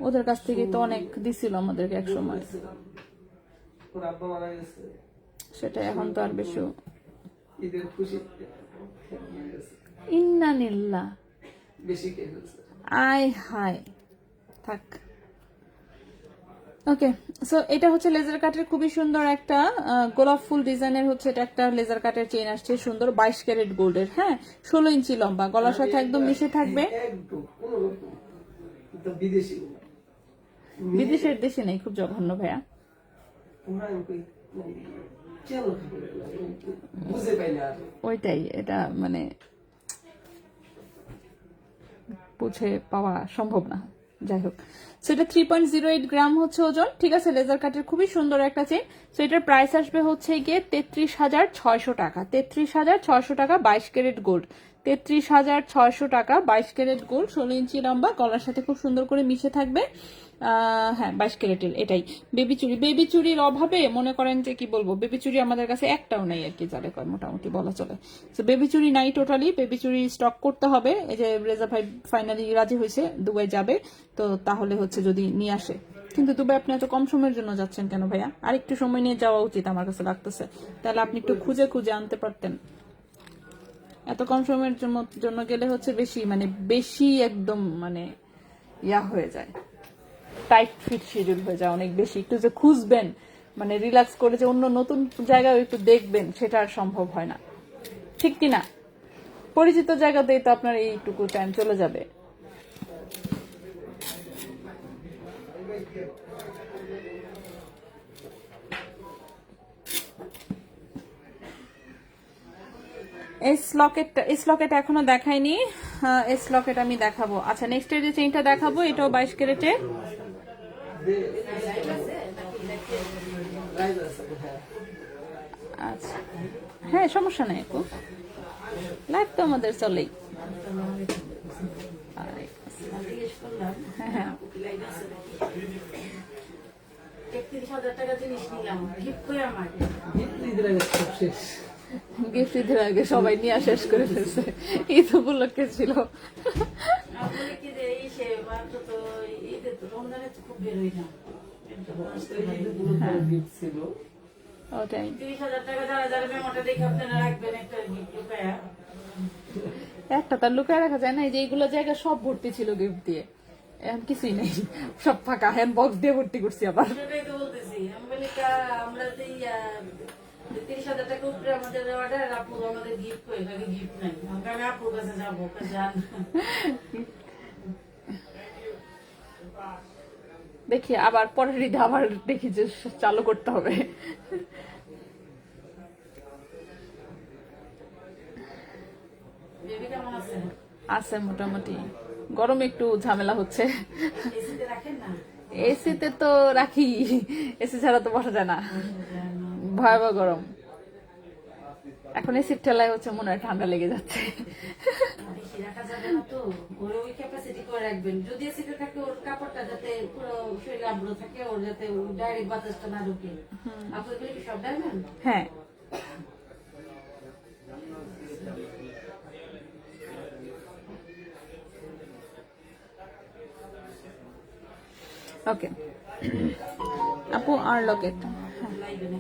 S1: ওদের কাছ থেকে তো অনেক দিছিল আমাদেরকে এক সময়।
S2: ওর আব্বা মারা গেছে,
S1: সেটা এখন তো আর বেশি।
S2: ঈদের খুশি
S1: ইন্নানিল্লাহ,
S2: বেশি খেয়ে ফেলছে।
S1: আয় হায়, থাক। ওকে, সো এটা হচ্ছে লেজার কাটের খুবই সুন্দর একটা গোলাপ ফুল ডিজাইনের হচ্ছে এটা একটা লেজার কাটের চেইন আসছে, সুন্দর 22 ক্যারেট গোল্ডের, হ্যাঁ। 16 ইঞ্চি লম্বা, গলার সাথে একদম মিশে থাকবে।
S2: একদম কোনো রকম তো বিদেশি
S1: বিদেশের দেশে নেই, খুব জঘন্য ভাইয়া।
S2: ওরা আমি কই কেন বুঝে পাই না আর।
S1: ওইটাই, এটা মানে বুঝে পাওয়া সম্ভব না, যাই হোক। সো এটা 3.08 গ্রাম হচ্ছে ওজন, ঠিক আছে। লেজার কাটের খুবই সুন্দর একটা চেন। সো এটার প্রাইস আসবে হচ্ছে গিয়ে 33,600 টাকা। 33,600 টাকা, 22 ক্যারেট গোল্ড। 33,600 টাকা, 22 ক্যারেট গোল্ড, 16 ইঞ্চি লম্বা, গলার সাথে খুব সুন্দর করে মিশে থাকবে। হ্যাঁ, 22 ক্যারেটের এটাই। বেবি চুরির অভাবে মনে করেন যে কি বলবো, বেবি চুরি আমাদের কাছে একটাও নাই আর কি, যারে কয় মোটামুটি বলা চলে। তো বেবি চুরি নাই টোটালি, বেবি চুরি স্টক করতে হবে। এই যে রেজা ভাই ফাইনালি রাজি হয়েছে, দুবাই যাবে, তো তাহলে হচ্ছে যদি নিয়ে আসে। কিন্তু দুবাই আপনি এত কম সময়ের জন্য যাচ্ছেন কেন ভাইয়া? আর একটু সময় নিয়ে যাওয়া উচিত আমার কাছে লাগতেছে। তাহলে আপনি একটু খুঁজে খুঁজে আনতে পারতেন। এত কম সময়ের জন্য গেলে হচ্ছে বেশি একদম মানে ইয়া হয়ে যায়, টাইট ফিট শিডিউল হয়ে যায় অনেক বেশি। একটু যে খুঁজবেন মানে রিল্যাক্স করে যে অন্য নতুন জায়গায় একটু দেখবেন, সেটা আর সম্ভব হয় না, ঠিক কিনা? পরিচিত জায়গাতেই তো আপনার এইটুকু টাইম চলে যাবে। এস লকেট এখনো দেখাইনি, এস লকেট আমি দেখাবো। আচ্ছা, নেক্সট এর যে চেইনটা দেখাবো, এটাও 22 ক্যারেটের। আচ্ছা, হ্যাঁ সমস্যা নাই আপু, লাইভ তো আমাদের চলেই। হ্যাঁ,
S5: 31,000 টাকা জিনিস নিলাম গিফট করে আমাকে।
S2: ঈদের আগে সব শেষ।
S1: গিফট ঈদের আগে সবাই নিয়ে শেষ করে ফেলছে, ঈদ উপলক্ষে ছিল।
S5: বলে কি যে এই সে মাত্র তো ঈদে তো রমজানে তো খুব বের হই না।
S2: গিফট ছিল
S1: ওটাই,
S5: 30,000 টাকা যারা যারা মেমোটা দেখে আপনারা রাখবেন একটা গিফট লুকায়া।
S1: একটা তার লুকায় রাখা যায় না। এই যে এইগুলো জায়গা সব ভর্তি ছিল গিফট দিয়ে, এখন কিছুই নেই, সব ফাঁকা। হ্যান্ড বক্স দিয়ে ভর্তি করছি আবার।
S5: সেটাই তো বলতেছি আমি বলি আমরা যে 30,000 টাকা উপরে আমাদের অর্ডার, আপু আমাদের গিফট করে গিফট নাই, আমি আপুর কাছে যাবো জান।
S1: দেখি আবার পরের ঈদে আবার দেখি যে চালু করতে হবে।
S5: বেবি কেমন আছে?
S1: আছে মোটামুটি, গরম একটু ঝামেলা হচ্ছে।
S5: এসিতে রাখেন না?
S1: এসিতে তো রাখি, এসি ছাড়া তো বসা যায় না, ভয়াবহ গরম। এখন এসির ঠেলায় হচ্ছে মনে হয় ঠান্ডা লেগে যাচ্ছে।
S5: বেশি রাখা যাবে না তো, ওর ওই ক্যাপাসিটি করে রাখবেন। যদি এসিতে থাকে ওর কাপড়টা যাতে পুরো শরীরে আর্দ্র থাকে, ওর যাতে ডাইরেক্ট বাতাসটা না ঢুকে। আপনি এগুলো কি সব ডাইবেন?
S1: হ্যাঁ, ওকে আপু। আর লকেট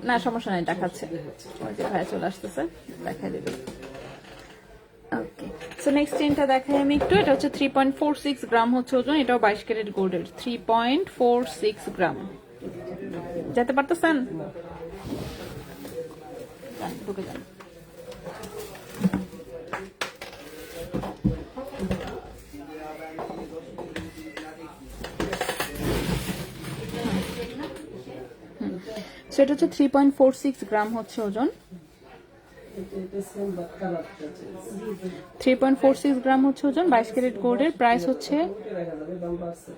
S1: না, সমস্যা নাই, দেখাচ্ছে। ওই যে ভাইয়া চলে আসতেছে, দেখাই দেবে। ওকে। সো নেক্সট চেনটা দেখাই আমি একটু। এটা হচ্ছে 3.46 গ্রাম হচ্ছে ওজন, এটাও 22 ক্যারেট গোল্ডের। 3.46 গ্রাম। যেতে পারতেছেন? যান, ঢুকে যান। সেটা হচ্ছে 3.46 গ্রাম হচ্ছে ওজন।
S2: এটা সেম বাট কালারটা চেঞ্জ।
S1: 3.46 গ্রাম হচ্ছে ওজন, 22 ক্যারেট গোল্ডের। প্রাইস হচ্ছে
S2: দেখা যাবে দাম বাড়ছে।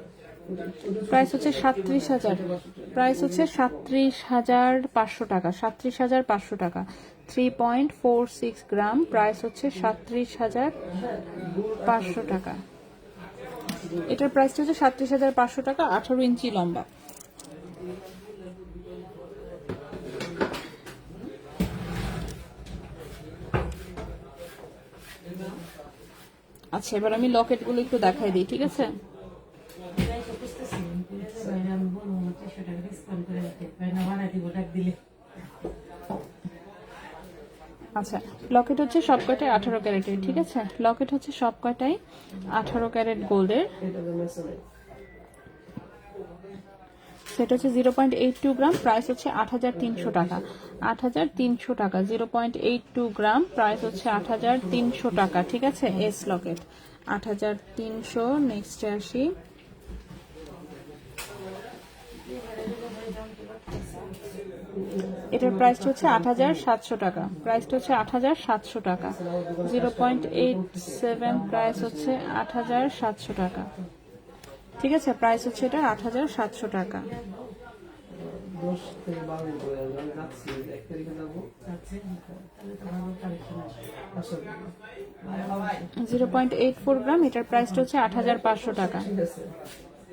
S1: প্রাইস হচ্ছে 37,000। প্রাইস হচ্ছে 37,500 টাকা। 37,500 টাকা। 3.46 গ্রাম, প্রাইস হচ্ছে 37,500 টাকা। এটার প্রাইসটা হচ্ছে 37,500 টাকা। 18 ইঞ্চি লম্বা। আচ্ছা, এবার আমি লকেট গুলো একটু দেখাই দিই, ঠিক আছে?
S5: আমি বলবো 300 টাকা ডিসকাউন্ট করে দিতে, ভাইনা বানাই দিব ডাক দিলে।
S1: আচ্ছা, লকেট হচ্ছে সব কয়টাই 18 ক্যারেটের, ঠিক আছে? লকেট হচ্ছে সব কয়টাই 18 ক্যারেট গোল্ডের।
S2: এটা তো মেশিনে
S1: সেটা হচ্ছে 0.82 গ্রাম, প্রাইস হচ্ছে 8,300 টাকা। 8,300 টাকা। 0.82 গ্রাম, প্রাইস হচ্ছে 8,300 টাকা, ঠিক আছে? এস লকেট 8,300। নেক্সটে আসি। এটার প্রাইসটা হচ্ছে 8,700 টাকা। প্রাইসটা হচ্ছে 8,700 টাকা। 0.87, প্রাইস হচ্ছে 8,700 টাকা, ঠিক আছে? প্রাইস হচ্ছে এটা 8,700 টাকা।
S2: 10 থেকে 12 করে আমি যাচ্ছি 1 তারিখে যাবো।
S5: আচ্ছা, তাহলে তো ভালো কালেকশন আসবে।
S2: আসলে
S1: 0.84 গ্রাম, এটার প্রাইসটা হচ্ছে 8,500 টাকা।
S2: ঠিক আছে,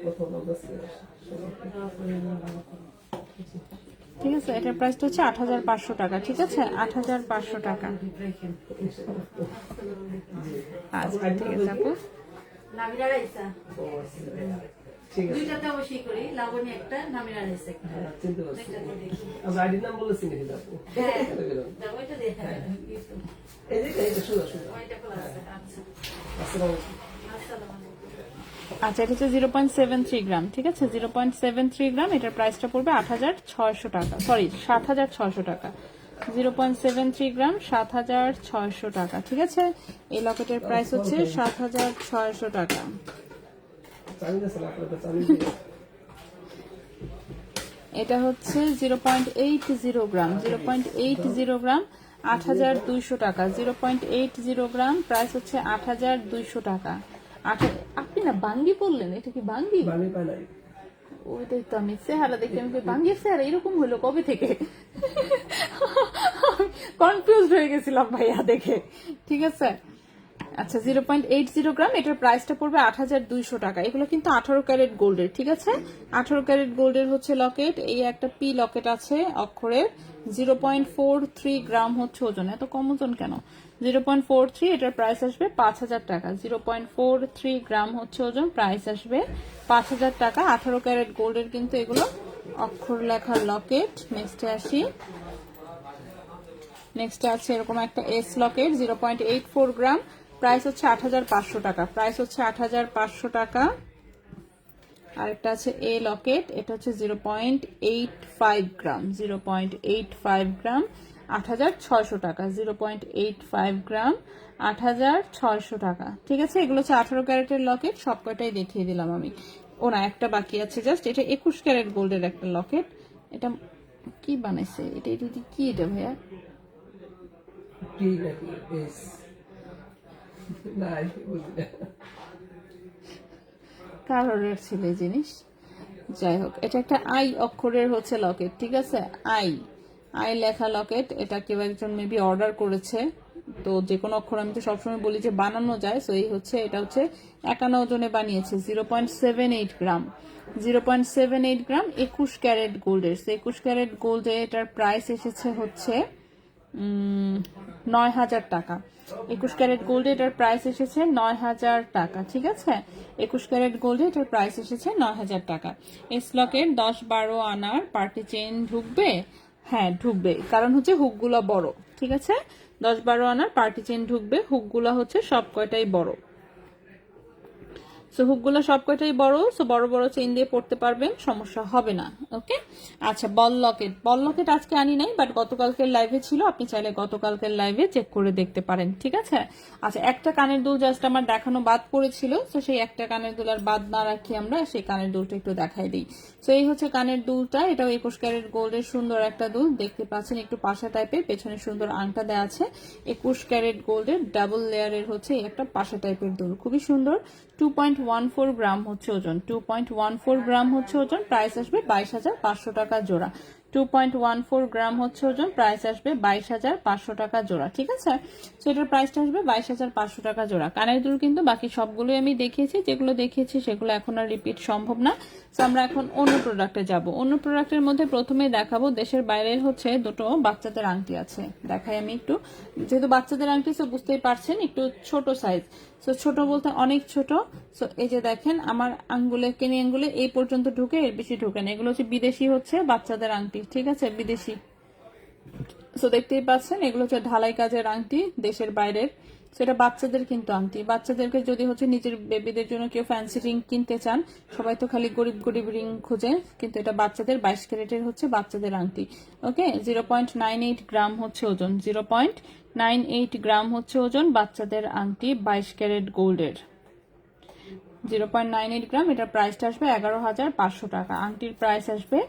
S2: প্রথম অবস্থা
S1: ঠিক আছে, এটার প্রাইসটা হচ্ছে 8,500 টাকা, ঠিক আছে? 8,500 টাকা। আচ্ছা, ঠিক আছে আপু।
S5: নামিরা রাইসা
S2: ঠিক আছে।
S5: দুইটাতে অবশ্যই করি, লাবণী একটা, নামিরা রাইসা একটা।
S2: চিনতে পারছি।
S5: দুইটাতে দেখি।
S2: আমি আইডি নাম বলেছি নাকি আপু?
S5: হ্যাঁ, ওইটা দেখা
S2: এই যে এটা শুধু শুধু।
S5: ওইটা খোলা আছে। আচ্ছা,
S2: আসসালামু আলাইকুম।
S5: আসসালামু আলাইকুম।
S1: আচ্ছা, এটা হচ্ছে 0.73 গ্রাম, ঠিক আছে? 0.73 গ্রাম, এটার প্রাইসটা পড়বে 8,600 টাকা, সরি 7,600 টাকা। 0.73 গ্রাম, 7,600 টাকা, ঠিক আছে? এই লকেটের প্রাইস হচ্ছে 7,600 টাকা।
S2: চাবি দিয়েছেন আপনার তো চাবি দিয়ে।
S1: এটা হচ্ছে 0.80 গ্রাম। 0.80 গ্রাম, 8,200 টাকা। 0.80 গ্রাম, প্রাইস হচ্ছে 8,200 টাকা। আপনি না বাঙ্গি বললেন, এটা কি বাঙ্গি?
S2: বানি পায় নাই।
S1: ওইটাই তো আমি চেহারা দেখি, আমি বাঙ্গির চেহারা এরকম হলো কবে থেকে? কনফিউজ হয়ে গেছিলাম ভাইয়া দেখে, ঠিক আছে? আচ্ছা, 0.80 গ্রাম, এটার প্রাইসটা পড়বে 8,200 টাকা। এগুলো কিন্তু 18 ক্যারেট গোল্ডের, ঠিক আছে? 18 ক্যারেট গোল্ডের হচ্ছে লকেট। এই একটা পি লকেট আছে অক্ষরের। 0.43 গ্রাম হচ্ছে ওজন। এত কম ওজন কেন? 0.43, এটার প্রাইস আসবে 5,000 টাকা। 0.43 গ্রাম হচ্ছে ওজন, প্রাইস আসবে 5,000 টাকা। 18 ক্যারেট গোল্ডের কিন্তু এগুলো অক্ষর লেখার লকেট। নেক্সটে আসি। নেক্সট আছে এরকম একটা এস লকেট, 0.84 গ্রাম, প্রাইস হচ্ছে 8,500 টাকা। প্রাইস হচ্ছে 8,500 টাকা। আরেকটা আছে এ লকেট, এটা হচ্ছে 0.85 গ্রাম। 0.85 গ্রাম, 8,600 টাকা। 0.85 গ্রাম, 8,600 টাকা, ঠিক আছে? এগুলো হচ্ছে 18 ক্যারেটের লকেট, সব কয়টাই দেখিয়ে দিলাম আমি। ও না, একটা বাকি আছে জাস্ট। এটা 21 ক্যারেট গোল্ডের একটা লকেট। এটা কি বানাইছে? এটা কি এটা ভাইয়া?
S2: টি নাকি এস? না, বুঝি না।
S1: কালারের ছিল এই জিনিস। যাই হোক, এটা একটা আই অক্ষরের হচ্ছে লকেট, ঠিক আছে? আই আই লেখা লকেট। এটা কেউ একজন মেবি অর্ডার করেছে। তো যে কোনো অক্ষর আমি তো সবসময় বলি যে বানানো যায়। সো এই হচ্ছে, এটা হচ্ছে 51 ওজনে বানিয়েছে। 0.78 গ্রাম। 0.78 গ্রাম, 21 ক্যারেট গোল্ডের। 21 ক্যারেট গোল্ডে এটার প্রাইস এসেছে হচ্ছে 9,000 টাকা। 21 ক্যারেট গোল্ডে এটার প্রাইস এসেছে 9,000 টাকা, ঠিক আছে? 21 ক্যারেট গোল্ডে এটার প্রাইস এসেছে 9,000 টাকা। এস লকেট 10-12 আনার পার্টি চেইন ঢুকবে। হ্যাঁ ঢুকবে, কারণ হচ্ছে হুকগুলো বড়, ঠিক আছে? 10-12 আনার পার্টি চেন ঢুকবে, হুকগুলো হচ্ছে সব কয়টাই বড়। সো হুকগুলো সব কয়টাই বড়, সো বড় বড় চেইন দিয়ে পড়তে পারবেন, সমস্যা হবে না। ওকে, আচ্ছা বল লকেট আজকে আনি নাই, বাট গতকালকের লাইভে ছিল, আপনি চাইলে গতকালকের লাইভে চেক করে দেখতে পারেন, ঠিক আছে? আচ্ছা, একটা কানের দুল জাস্ট আমার দেখানো বাদ পড়েছিল, তো সেই একটা কানের দুল আর বাদ না রাখি আমরা সেই কানের দুলটা একটু দেখাই দিই। সো এই হচ্ছে কানের দুলটা, এটাও 21 ক্যারেট গোল্ডের সুন্দর একটা দুল, দেখতে পাচ্ছেন একটু পাশা টাইপের, পেছনে সুন্দর আংটা দেওয়া আছে। 21 ক্যারেট গোল্ডের ডাবল লেয়ারের হচ্ছে একটা পাশা টাইপের দুল, খুবই সুন্দর। 2.14 গ্রাম হচ্ছে ওজন, 2.14 গ্রাম হচ্ছে ওজন, প্রাইস আসবে 22,500 টাকা জোড়া। 2.14 গ্রাম হচ্ছে ওজন, প্রাইস আসবে 22,500 টাকা জোড়া, ঠিক আছে? সো এটার প্রাইসটা আসবে 22,500 টাকা জোড়া। কানের দুল কিন্তু বাকি সবগুলোই আমি দেখিয়েছি, যেগুলো দেখিয়েছি সেগুলো এখন আর রিপিট সম্ভব না। সো আমরা এখন অন্য প্রোডাক্টে যাব। অন্য প্রোডাক্টের মধ্যে প্রথমে দেখাবো দেশের বাইরের হচ্ছে দুটো বাচ্চাদের আংটি আছে, দেখাই আমি একটু। যেহেতু বাচ্চাদের আংটি, সো বুঝতেই পারছেন একটু ছোট সাইজ। সো ছোট বলতে অনেক ছোট। সো এই যে দেখেন আমার আঙ্গুলে, কেনি আঙ্গুলে এই পর্যন্ত ঢুকে, এর বেশি ঢুকে না। এগুলো হচ্ছে বিদেশি হচ্ছে বাচ্চাদের আংটি, ঠিক আছে? বিদেশি। সো দেখতেই পাচ্ছেন এগুলো হচ্ছে ঢালাই কাজের আংটি, দেশের বাইরের। সেটা বাচ্চাদের কিন্তু আংটি, বাচ্চাদেরকে যদি হচ্ছে নিজের বেবিদের জন্য কেউ ফ্যান্সি রিং কিনতে চান, সবাই তো খালি গরিব গরিব রিং খোঁজে, কিন্তু এটা বাচ্চাদের 22 ক্যারেটের হচ্ছে বাচ্চাদের আংটি। ওকে, 0.98 গ্রাম হচ্ছে ওজন, 0.98 গ্রাম হচ্ছে ওজন, বাচ্চাদের আংটি 22 ক্যারেট গোল্ডের, 0.98 গ্রাম। এটার প্রাইসটা আসবে 11,500 টাকা। আংটির প্রাইস আসবে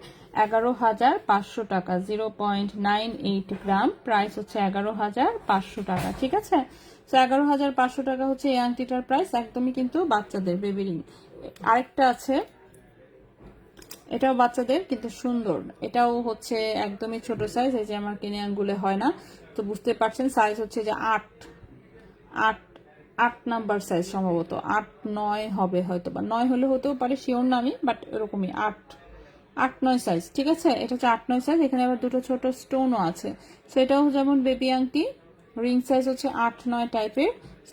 S1: 11,500 টাকা। 0.98 গ্রাম, প্রাইস হচ্ছে 11,500 টাকা, ঠিক আছে? তো 11,500 টাকা হচ্ছে এই আংটিটার প্রাইস, একদমই কিন্তু বাচ্চাদের বেবি রিং। আরেকটা আছে, এটাও বাচ্চাদের কিন্তু সুন্দর, এটাও হচ্ছে একদমই ছোট সাইজ। এই যে আমার কিনে আঙ্গুলে হয় না, তো বুঝতে পারছেন সাইজ হচ্ছে যে 8 নাম্বার সাইজ, সম্ভবত 8-9 হবে, হয়তো বা 9 হলে হতেও পারে, শিওর না আমি, বাট এরকমই 8-9 সাইজ, ঠিক আছে? এটা হচ্ছে 8-9 সাইজ। এখানে আবার দুটো ছোট স্টোনও আছে, সেটাও যেমন বেবি আংটি, রিং সাইজ হচ্ছে 8-9 টাইপের,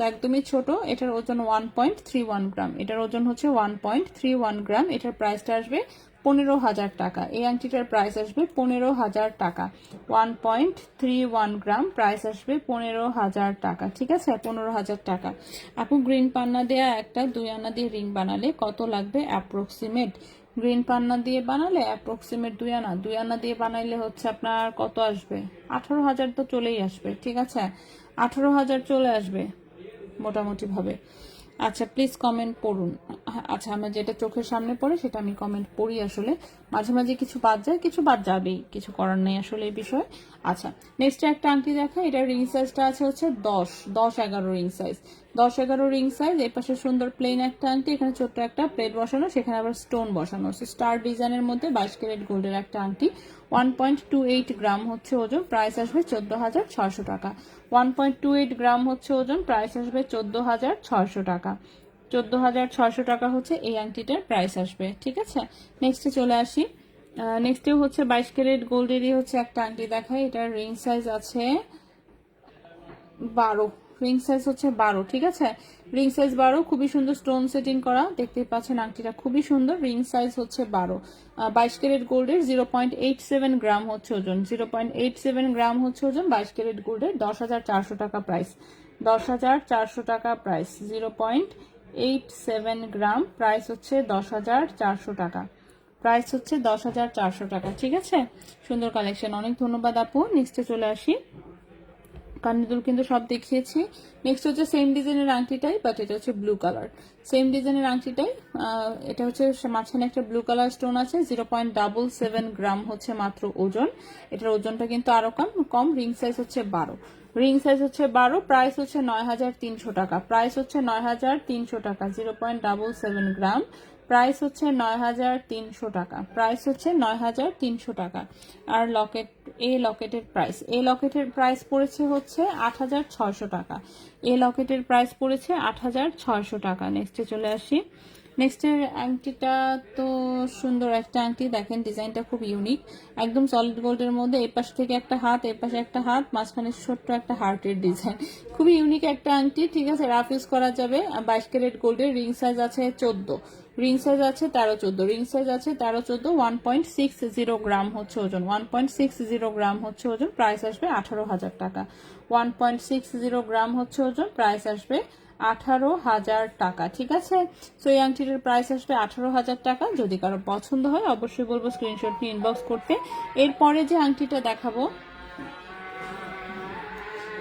S1: একদমই ছোট। এটার ওজন 1.31 গ্রাম, এটার ওজন হচ্ছে 1.31 গ্রাম। এটার প্রাইসটা আসবে 15,000 টাকা। এই আংটিটার প্রাইস আসবে 15,000 টাকা। 1.31 গ্রাম, প্রাইস আসবে 15,000 টাকা, ঠিক আছে? 15,000 টাকা। আপু গ্রিন পান্না দেয়া একটা 2 আনা দিয়ে রিং বানালে কত লাগবে অ্যাপ্রক্সিমেট? গ্রিন পান্না দিয়ে বানালে অ্যাপ্রক্সিমেট 2 আনা দিয়ে বানাইলে হচ্ছে আপনার কত আসবে? 18,000 তো চলেই আসবে, ঠিক আছে? 18,000 চলে আসবে মোটামুটি ভাবে। আচ্ছা প্লিজ কমেন্ট পড়ুন। আচ্ছা, আমার যেটা চোখের সামনে পড়ে সেটা আমি কমেন্ট পড়ি। আসলে মাঝে মাঝে কিছু বাদ যায়, কিছু বাদ যাবেই, কিছু করার নেই আসলে এই বিষয়ে। আচ্ছা, নেক্সট একটা আংটি দেখা, এটা রিং সাইজটা আছে হচ্ছে 10-11 রিং সাইজ, 10-11 রিং সাইজ। এই পাশে সুন্দর প্লেন একটা আংটি, এখানে ছোট্ট একটা প্লেট বসানো, সেখানে আবার স্টোন বসানো, স্টার ডিজাইনের মধ্যে 22 ক্যারেট গোল্ডের একটা আংটি। 1.28 গ্রাম হচ্ছে ওজন, প্রাইস আসবে 14,600 টাকা। 1.28 গ্রাম হচ্ছে ওজন, প্রাইস আসবে 14,600 টাকা। 14,600 টাকা হচ্ছে এই আংটিটার প্রাইস আসবে, ঠিক আছে? নেক্সটে চলে আসি। নেক্সটেও হচ্ছে 22 ক্যারেট গোল্ডেরই হচ্ছে একটা আংটি দেখাই। এটার রিং সাইজ আছে 12, রিং সাইজ হচ্ছে 12, ঠিক আছে? রিং সাইজ 12, খুবই সুন্দর স্টোন সেটিং করা, দেখতেই পাচ্ছেন আংটিটা খুবই সুন্দর। রিং সাইজ হচ্ছে 12, 22 ক্যারেট গোল্ডের, 0.87 গ্রাম হচ্ছে ওজন, 0.87 গ্রাম হচ্ছে ওজন, 22 ক্যারেট গোল্ডের, 10,400 টাকা প্রাইস, 10,400 টাকা প্রাইস। 0.87 গ্রাম, প্রাইস হচ্ছে 10,400 টাকা, প্রাইস হচ্ছে 10,400 টাকা, ঠিক আছে? সুন্দর কালেকশন, অনেক ধন্যবাদ আপু। নেক্সটে চলে আসি। কানের দুল কিন্তু সব দেখিয়েছি। নেক্সট হচ্ছে সেম ডিজাইনের আংটিটাই, বাট এটা হচ্ছে ব্লু কালার। সেম ডিজাইনের আংটিটাই, এটা হচ্ছে মাঝখানে একটা ব্লু কালার স্টোন আছে। 0.77 গ্রাম হচ্ছে মাত্র ওজন, এটার ওজনটা কিন্তু আরো কম। রিং সাইজ হচ্ছে 12, রিং সাইজ হচ্ছে 12, প্রাইস হচ্ছে 9,300 টাকা, প্রাইস হচ্ছে 9,300 টাকা। 0.77 গ্রাম, প্রাইস হচ্ছে 9,300 টাকা, প্রাইস হচ্ছে 9,300 টাকা। আর লকেট, এই লকেটের প্রাইস পড়েছে হচ্ছে 8,600 টাকা। এই লকেটের প্রাইস পড়েছে 8,600 টাকা। নেক্সটে চলে আসি। নেক্সটের আংটিটা তো সুন্দর একটা আংটি, দেখেন ডিজাইনটা খুব ইউনিক, একদম সলিড গোল্ডের মধ্যে এই পাশ থেকে একটা হাত, এই পাশে একটা হাত, মাঝখানে ছোট্ট একটা হার্টের ডিজাইন, খুবই ইউনিক একটা আংটি। ঠিক আছে, রাফ ইউজ করা যাবে। 22 ক্যারেট গোল্ডের, রিং সাইজ আছে 14, রিং সাইজ আছে 13-14, রিং সাইজ আছে 13-14, 1.60 গ্রাম হচ্ছে ওজন, 1.60 গ্রাম হচ্ছে ওজন, প্রাইস আসবে 18,000 টাকা। 1.60 গ্রাম হচ্ছে ওজন, প্রাইস আসবে 18,000 টাকা। ঠিক আছে, তো এই আংটিটার প্রাইস আসবে 18,000 টাকা। যদি কারো পছন্দ হয় অবশ্যই বলবো স্ক্রিনশট নিয়ে ইনবক্স করতে। এরপরে যে আংটিটা দেখাবো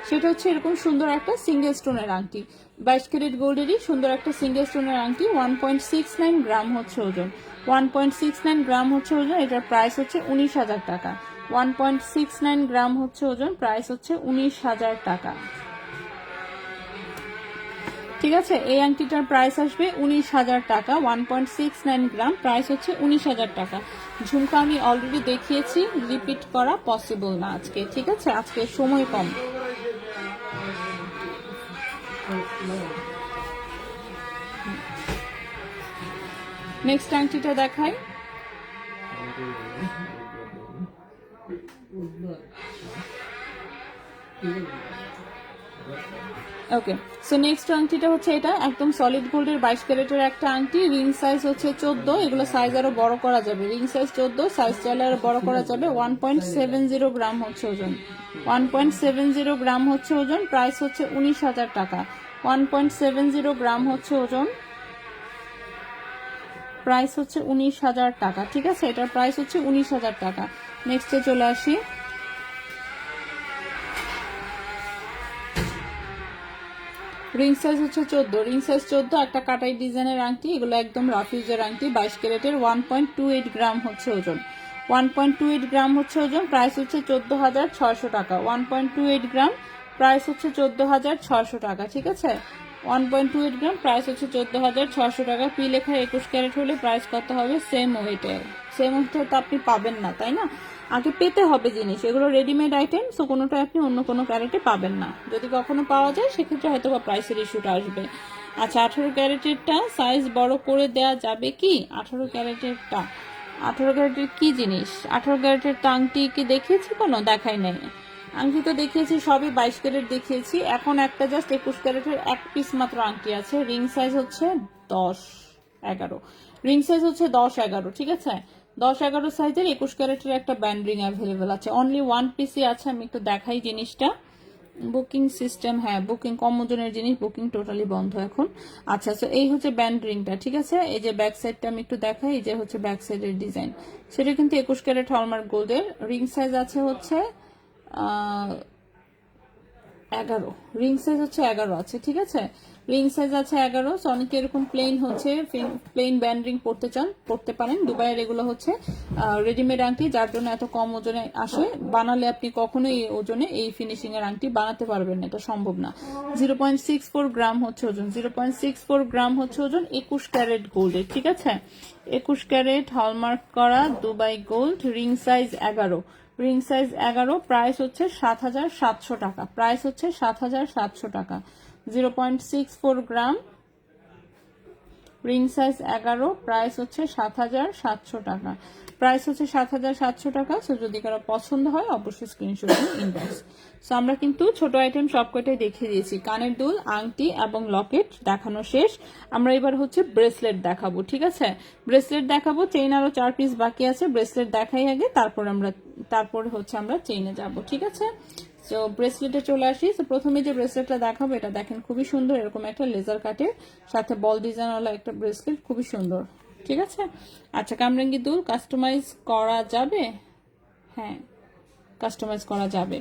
S1: সেটা হচ্ছে এরকম সুন্দর একটা সিঙ্গেল স্টোনের আংটি, 22 ক্যারেট গোল্ডেরই সুন্দর একটা সিঙ্গেল স্টোনের আংটি, 1.69 গ্রাম হচ্ছে ওজন, 1.69 গ্রাম হচ্ছে ওজন, এটার প্রাইস হচ্ছে 19,000 টাকা। 1.69 গ্রাম হচ্ছে ওজন, প্রাইস হচ্ছে 19,000 টাকা। ঠিক আছে, এই আংটিটার প্রাইস আসবে 19,000 টাকা, 1.69 গ্রাম, প্রাইস হচ্ছে 19,000 টাকা। ঝুমকা আমি অলরেডি দেখিয়েছি, রিপিট করা পসিবল না আজকে। ঠিক আছে, আজকে সময় কম। নেক্সট আংটিটা দেখাই। ওকে, সো নেক্সট আংটিটা হচ্ছে এটা একদম সলিড গোল্ডের 22 ক্যারেটের একটা আংটি, রিং সাইজ হচ্ছে 14, এগুলো সাইজ আরো বড় করা যাবে, রিং সাইজ 14, সাইজ চাইলে আরো বড় করা যাবে। 1.70 গ্রাম হচ্ছে ওজন, 1.70 গ্রাম হচ্ছে ওজন, প্রাইস হচ্ছে 19,000 টাকা। 1.70 গ্রাম হচ্ছে ওজন, প্রাইস হচ্ছে 19,000 টাকা। ঠিক আছে, এটার প্রাইস হচ্ছে 19,000 টাকা। নেক্সটে চলে আসি। রিং সাইজ হচ্ছে 14, রিং সাইজ 14, একটা কাটাই ডিজাইনের আংটি, এগুলো একদম রাফ ইউজের আংটি, 22 ক্যারেটের, 1.28 গ্রাম হচ্ছে ওজন, 1.28 গ্রাম হচ্ছে ওজন, প্রাইস হচ্ছে 14,600 টাকা। 1.28 গ্রাম, প্রাইস হচ্ছে 14,600 টাকা। ঠিক আছে, 1.28 গ্রাম, প্রাইস হচ্ছে 14,600 টাকা। পি লেখা 21 ক্যারেট হলে প্রাইস কত হবে? সেম ওয়েটে, সেম ওয়েটে তো আপনি পাবেন না, তাই না? আগে পেতে হবে জিনিস, এগুলো রেডিমেড আইটেম, সো কোনোটা আপনি অন্য কোনো ক্যারেটে পাবেন না। যদি কখনো পাওয়া যায় সেক্ষেত্রে হয়তো বা প্রাইসের ইস্যুটা আসবে। আচ্ছা, 18 ক্যারেটেরটা সাইজ বড় করে দেয়া যাবে কি? 18 ক্যারেটেরটা, 18 ক্যারেটের কি জিনিস? 18 ক্যারেটের তো আংটি কি দেখিয়েছি? কোনো দেখাই নাই। আংটি তো দেখিয়েছি সবই 22 ক্যারেট দেখিয়েছি। এখন একটা জাস্ট 21 ক্যারেটের এক পিস মাত্র আংটি আছে, রিং সাইজ হচ্ছে 10-11, রিং সাইজ হচ্ছে 10-11। ঠিক আছে, 10-11 সাইজের 21 ক্যারেটের একটা ব্যান্ড রিং অ্যাভেলেবেল আছে, অনলি ওয়ান পিসই আছে। আমি একটু দেখাই জিনিসটা। বুকিং সিস্টেম, হ্যাঁ বুকিং, কম ওজনের জিনিস বুকিং টোটালি বন্ধ এখন। আচ্ছা, তো এই হচ্ছে ব্যান্ড রিংটা। ঠিক আছে, এই যে ব্যাক সাইডটা আমি একটু দেখাই, এই যে হচ্ছে ব্যাক সাইডের ডিজাইন, সেটা কিন্তু 21 ক্যারেট হলমার্ক গোল্ডের। রিং সাইজ আছে হচ্ছে 11, রিং সাইজ হচ্ছে 11 আছে। ঠিক আছে, রিং সাইজ আছে 11। সো অনেকে এরকম প্লেন হচ্ছে প্লেন ব্যান্ড রিং পড়তে চান, পড়তে পারেন। দুবাইয়ের এগুলো হচ্ছে রেডিমেড আংটি, যার জন্য এত কম ওজনে আসে। বানালে আপনি কখনোই এই ওজনে এই ফিনিশিং এর আংটি বানাতে পারবেন না, এটা সম্ভব না। 0.64 গ্রাম হচ্ছে ওজন, 0.64 গ্রাম হচ্ছে ওজন, 21 ক্যারেট গোল্ডের। ঠিক আছে, 21 ক্যারেট হলমার্ক করা Dubai gold, ring size 11, ring size 11, price হচ্ছে 7,700 টাকা, প্রাইস হচ্ছে 7,700 টাকা। 0.64 গ্রাম, রিং সাইজ 11, প্রাইস হচ্ছে 7,700 টাকা, প্রাইস হচ্ছে 7,700 টাকা। সো যদি কারো পছন্দ হয় অবশ্যই স্ক্রিনশট নিয়ে ইনবক্স। সো আমরা কিন্তু ছোট আইটেম সবকটাই দেখিয়ে দিয়েছি, কানের দুল, আংটি এবং লকেট দেখানো শেষ। আমরা এবার হচ্ছে ব্রেসলেট দেখাবো। ঠিক আছে, ব্রেসলেট দেখাবো, চেইন আরো 4 পিস বাকি আছে, ব্রেসলেট দেখাই আগে, তারপরে হচ্ছে আমরা চেইনে যাব। ঠিক আছে, তো ব্রেসলেটে চলে আসি। তো প্রথমে যে ব্রেসলেটটা দেখাবো এটা দেখেন, খুবই সুন্দর, এরকম একটা লেজার কাটের সাথে বল ডিজাইনওয়ালা একটা ব্রেসলেট, খুবই সুন্দর। ঠিক আছে, আচ্ছা, কামরাঙ্গি দুল কাস্টমাইজ করা যাবে? হ্যাঁ, কাস্টমাইজ করা যাবে।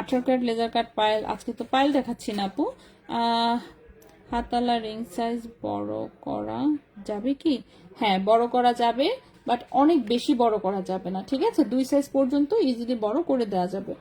S1: 18 ক্যারেট লেজার কাট পায়েল, আজকে তো পায়েল দেখাচ্ছি না আপু। হাতালা রিং সাইজ বড় করা যাবে কি? হ্যাঁ, বড় করা যাবে, বাট অনেক বেশি বড় করা যাবে না। ঠিক আছে, 2 সাইজ পর্যন্ত ইজিলি বড় করে দেওয়া যাবে।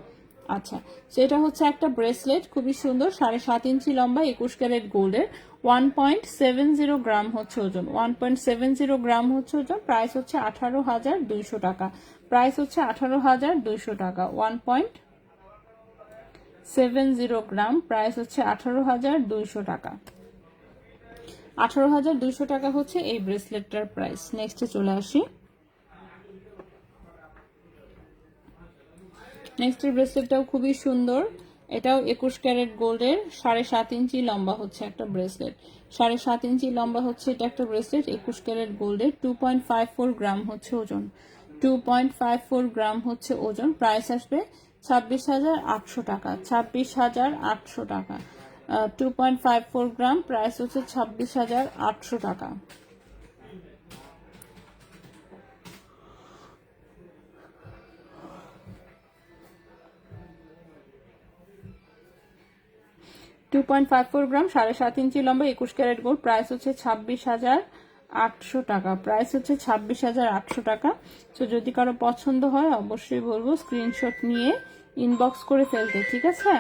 S1: আচ্ছা, সেটা হচ্ছে একটা ব্রেসলেট, খুবই সুন্দর, 7.5 ইঞ্চি লম্বা, 21 ক্যারেট গোল্ডের, 1.70 গ্রাম হচ্ছে ওজন, 1.70 গ্রাম হচ্ছে ওজন, প্রাইস হচ্ছে 18,200 টাকা, প্রাইস হচ্ছে 18,200 টাকা। 1.70 গ্রাম, প্রাইস হচ্ছে 18,200 টাকা। 18,200 টাকা হচ্ছে এই ব্রেসলেটটার প্রাইস। নেক্সটে চলে আসি। নেক্সটের ব্রেসলেটটাও খুবই সুন্দর, এটাও 21 ক্যারেট গোল্ডের, 7.5 ইঞ্চি লম্বা হচ্ছে একটা ব্রেসলেট। 7.5 ইঞ্চি লম্বা হচ্ছে এটা একটা ব্রেসলেট, 21 ক্যারেট গোল্ডের, 2.54 গ্রাম হচ্ছে ওজন। 2.54 গ্রাম হচ্ছে ওজন। প্রাইস আসবে 26,800 টাকা। 26,800 টাকা। 2.54 গ্রাম, প্রাইস হচ্ছে 26,800 টাকা। টু 2.54 গ্রাম, 7.5 ইঞ্চি লম্বা, 21 ক্যারেট গোল্ড, প্রাইস হচ্ছে 26,800 টাকা। প্রাইস হচ্ছে 26,800 টাকা। তো যদি কারো পছন্দ হয় অবশ্যই বলবো স্ক্রিনশট নিয়ে ইনবক্স করে ফেলতে, ঠিক আছে?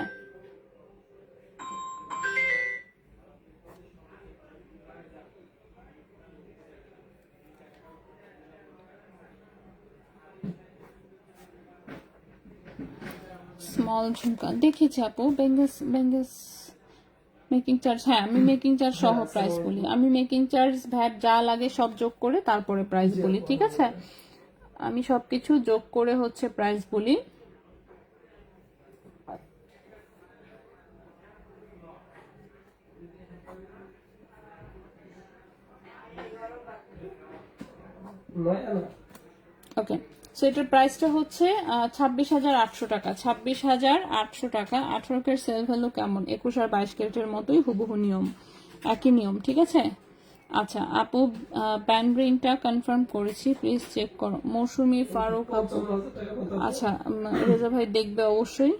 S1: স্মল ঝুমকা দেখেছি আপু, বেঙ্গস মেকিং চার্জ, হ্যাঁ আমি মেকিং চার্জ সহ প্রাইস বলি। আমি মেকিং চার্জ ভ্যাট যা লাগে সব যোগ করে তারপরে প্রাইস বলি, ঠিক আছে? আমি সবকিছু যোগ করে হচ্ছে প্রাইস বলি। ওকে, সো এটার প্রাইসটা হচ্ছে 26,800 টাকা। 26,800 টাকা। 18 ক্যারেট সেল ভ্যালু কেমন? 21 আর 22 ক্যারেটের মতোই হুবহু নিয়ম, একই নিয়ম, ঠিক আছে? আচ্ছা আপু, ব্যান্ড রিংটা কনফার্ম করেছি, প্লিজ চেক করো। মৌসুমী ফারুক আপু, আচ্ছা রেজা ভাই দেখবে অবশ্যই।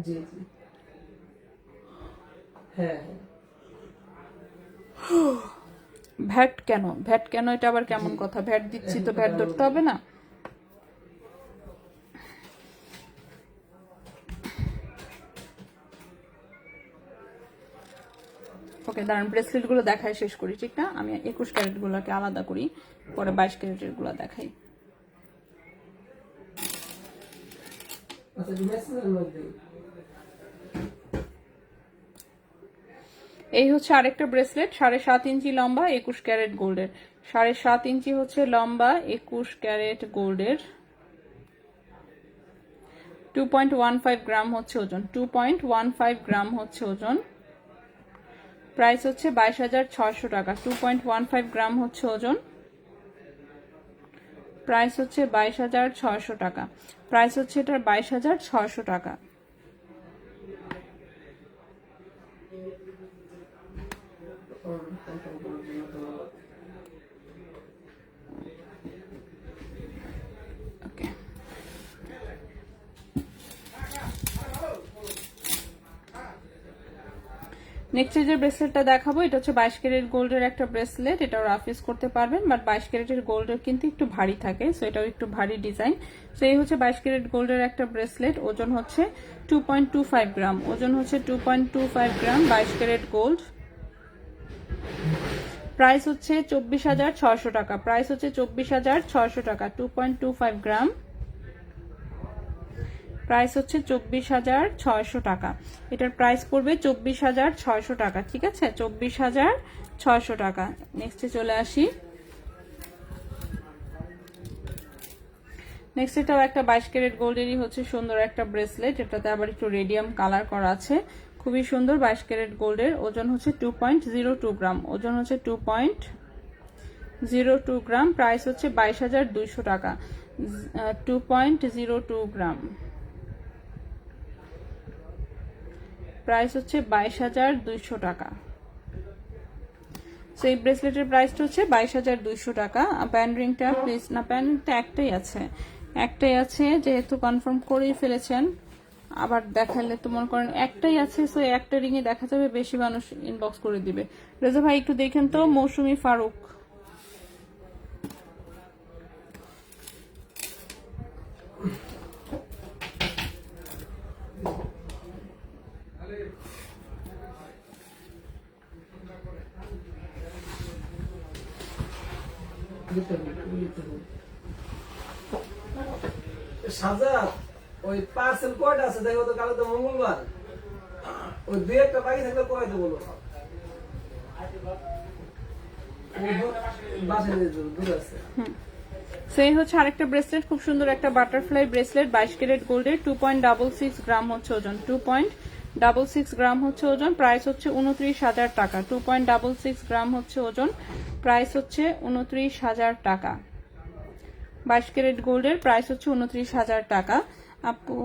S2: জি জি, হ্যাঁ
S1: ভ্যাট কেন? ভ্যাট কেন? এটা আবার কেমন কথা? ভ্যাট দিচ্ছি তো ভ্যাট ধরতে হবে না? ওকে দাঁড়ান, ব্রেসলেট গুলো দেখায় শেষ করি, ঠিক না? আমি 21 ক্যারেট গুলোকে আলাদা করি, পরে 22 ক্যারেটের গুলো দেখাই।
S2: আচ্ছা মেসেজের মধ্যে
S1: এই হচ্ছে আরেকটা ব্রেসলেট, 7.5 ইঞ্চি লম্বা, 21 ক্যারেট গোল্ডের। 7.5 ইঞ্চি হচ্ছে লম্বা, 21 ক্যারেট গোল্ডের, 2.15 গ্রাম হচ্ছে ওজন। 2.15 গ্রাম হচ্ছে ওজন। প্রাইস হচ্ছে 22,600 টাকা। 2.15 গ্রাম হচ্ছে ওজন। প্রাইস হচ্ছে 22,600 টাকা। প্রাইস হচ্ছে এটার 22,600 টাকা। ওকে, নেক্সট যে ব্রেসলেটটা দেখাবো এটা হচ্ছে 22 ক্যারেট গোল্ডের একটা ব্রেসলেট। এটাও রাফ ইউজ করতে পারবেন, বাট 22 ক্যারেটের গোল্ডের কিন্তু একটু ভারী থাকে, সো এটাও একটু ভারী ডিজাইন। সো এই হচ্ছে 22 ক্যারেট গোল্ডের একটা ব্রেসলেট, ওজন হচ্ছে 2.25 গ্রাম। ওজন হচ্ছে 2.25 গ্রাম, 22 ক্যারেট গোল্ড। প্রাইস হচ্ছে 24,600 টাকা। প্রাইস হচ্ছে 24,600 টাকা। 2.25 গ্রাম, প্রাইস হচ্ছে 24,600 টাকা। এটার প্রাইস পড়বে 24,600 টাকা, ঠিক আছে? 24,600 টাকা। নেক্সটে চলে আসি। নেক্সট এটাও একটা 22 ক্যারেট গোল্ডেরই হচ্ছে সুন্দর একটা ব্রেসলেট, এটাতে আবার একটু রেডিয়াম কালার করা আছে, খুবই সুন্দর। 22 ক্যারেট গোল্ডের, ওজন হচ্ছে 2.02 গ্রাম। ওজন হচ্ছে 2.02 গ্রাম। প্রাইস হচ্ছে 22,200 টাকা। 2.02 গ্রাম, প্রাইস হচ্ছে 22,200 টাকা। সো এই ব্রেসলেটের প্রাইসটা হচ্ছে 22,200 টাকা। ব্যান্ড রিংটা প্লিজ, না ব্যান্ড রিংটা একটাই আছে, যেহেতু কনফার্ম করেই ফেলেছেন আবার দেখালে তো মনে করেন একটাই আছে, সো একটা রিংয়ে দেখা যাবে, বেশি মানুষ ইনবক্স করে দিবে। রেজা ভাই একটু দেখেন তো, মৌসুমী ফারুক।
S2: সাজাদ, ওই পার্সেল কয়টা আছে দেখো তো, কালকে তো মঙ্গলবার, ওই দুই একটা বাকি থাকলে কয়টা বলো? বাসায় নিয়ে যাবো, দূর আছে।
S1: সেই হচ্ছে আরেকটা ব্রেসলেট, খুব সুন্দর একটা বাটারফ্লাই ব্রেসলেট, 22 ক্যারেট গোল্ডের, 2.66 গ্রাম হচ্ছে ওজন, 2.66 গ্রাম হচ্ছে ওজন, প্রাইস হচ্ছে 29,000 টাকা। 2.66 গ্রাম হচ্ছে ওজন, প্রাইস হচ্ছে 29,000 টাকা। 22 ক্যারেট গোল্ডের প্রাইস হচ্ছে 29,000 টাকা। আপু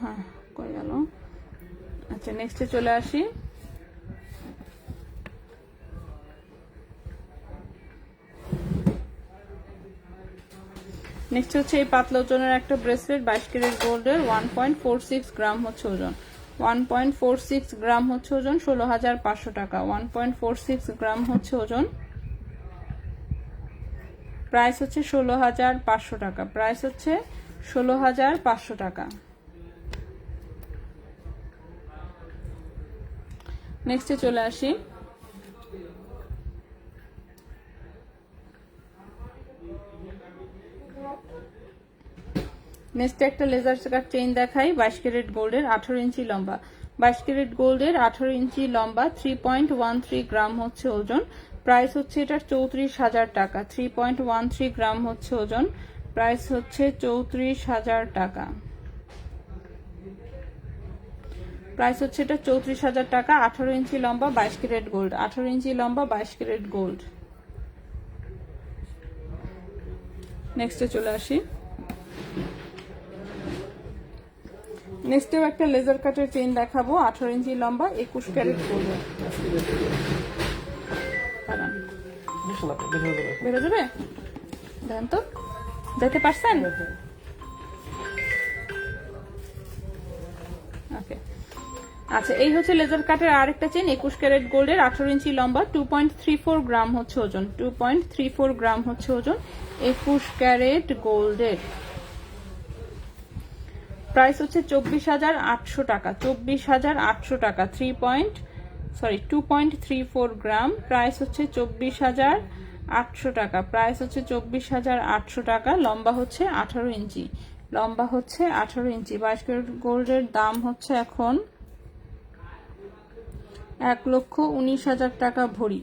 S1: হ্যাঁ কই গেল? আচ্ছা নেক্সটে চলে আসি। নেক্সট হচ্ছে এই পাতলা ওজনের একটা ব্রেসলেট, 22 ক্যারেট গোল্ডের, 1.46 গ্রাম হচ্ছে ওজন, 1.46 গ্রাম হচ্ছে ওজন, 16,500 টাকা। 1.46 গ্রাম হচ্ছে ওজন, প্রাইস হচ্ছে 16,500 টাকা। প্রাইস হচ্ছে 16,500 টাকা। নেক্সটে চলে আসি। নেক্সট একটা লেজার কাট চেইন দেখাই, 22 ক্যারেট গোল্ডের, 18 ইঞ্চি লম্বা, 22 ক্যারেট গোল্ডের, 18 ইঞ্চি লম্বা, 3.13 গ্রাম হচ্ছে ওজন, প্রাইস হচ্ছে এটার 34,000 টাকা। 3.13 গ্রাম হচ্ছে ওজন, প্রাইস হচ্ছে 34,000 টাকা। প্রাইস হচ্ছে এটা 34,000 টাকা। 18 ইঞ্চি লম্বা, 22 ক্যারেট গোল্ড, 18 ইঞ্চি লম্বা, 22 ক্যারেট গোল্ড। নেক্সটে চলে আসি। নেক্সটেও একটা লেজার কাটের চেইন দেখাবো, 18 ইঞ্চি লম্বা, 21 ক্যারেট গোল্ড। বেরো যাবে? দেন তো, যেতে পারছেন? ওকে আচ্ছা, এই হচ্ছে লেজার কাটের আরেকটা চেইন, 21 ক্যারেট গোল্ডের, 18 ইঞ্চি লম্বা, 2.34 গ্রাম হচ্ছে ওজন, 2.34 গ্রাম হচ্ছে ওজন, 21 ক্যারেট গোল্ডের। প্রাইস হচ্ছে 24,800 টাকা। 24,800 টাকা। 2.34 গ্রাম, প্রাইস হচ্ছে 24,800 টাকা। প্রাইস হচ্ছে 24,800 টাকা। লম্বা হচ্ছে 18 ইঞ্চি, লম্বা হচ্ছে 18 ইঞ্চি। 22 ক্যারেট গোল্ডের দাম হচ্ছে এখন 1,19,000 টাকা ভরি।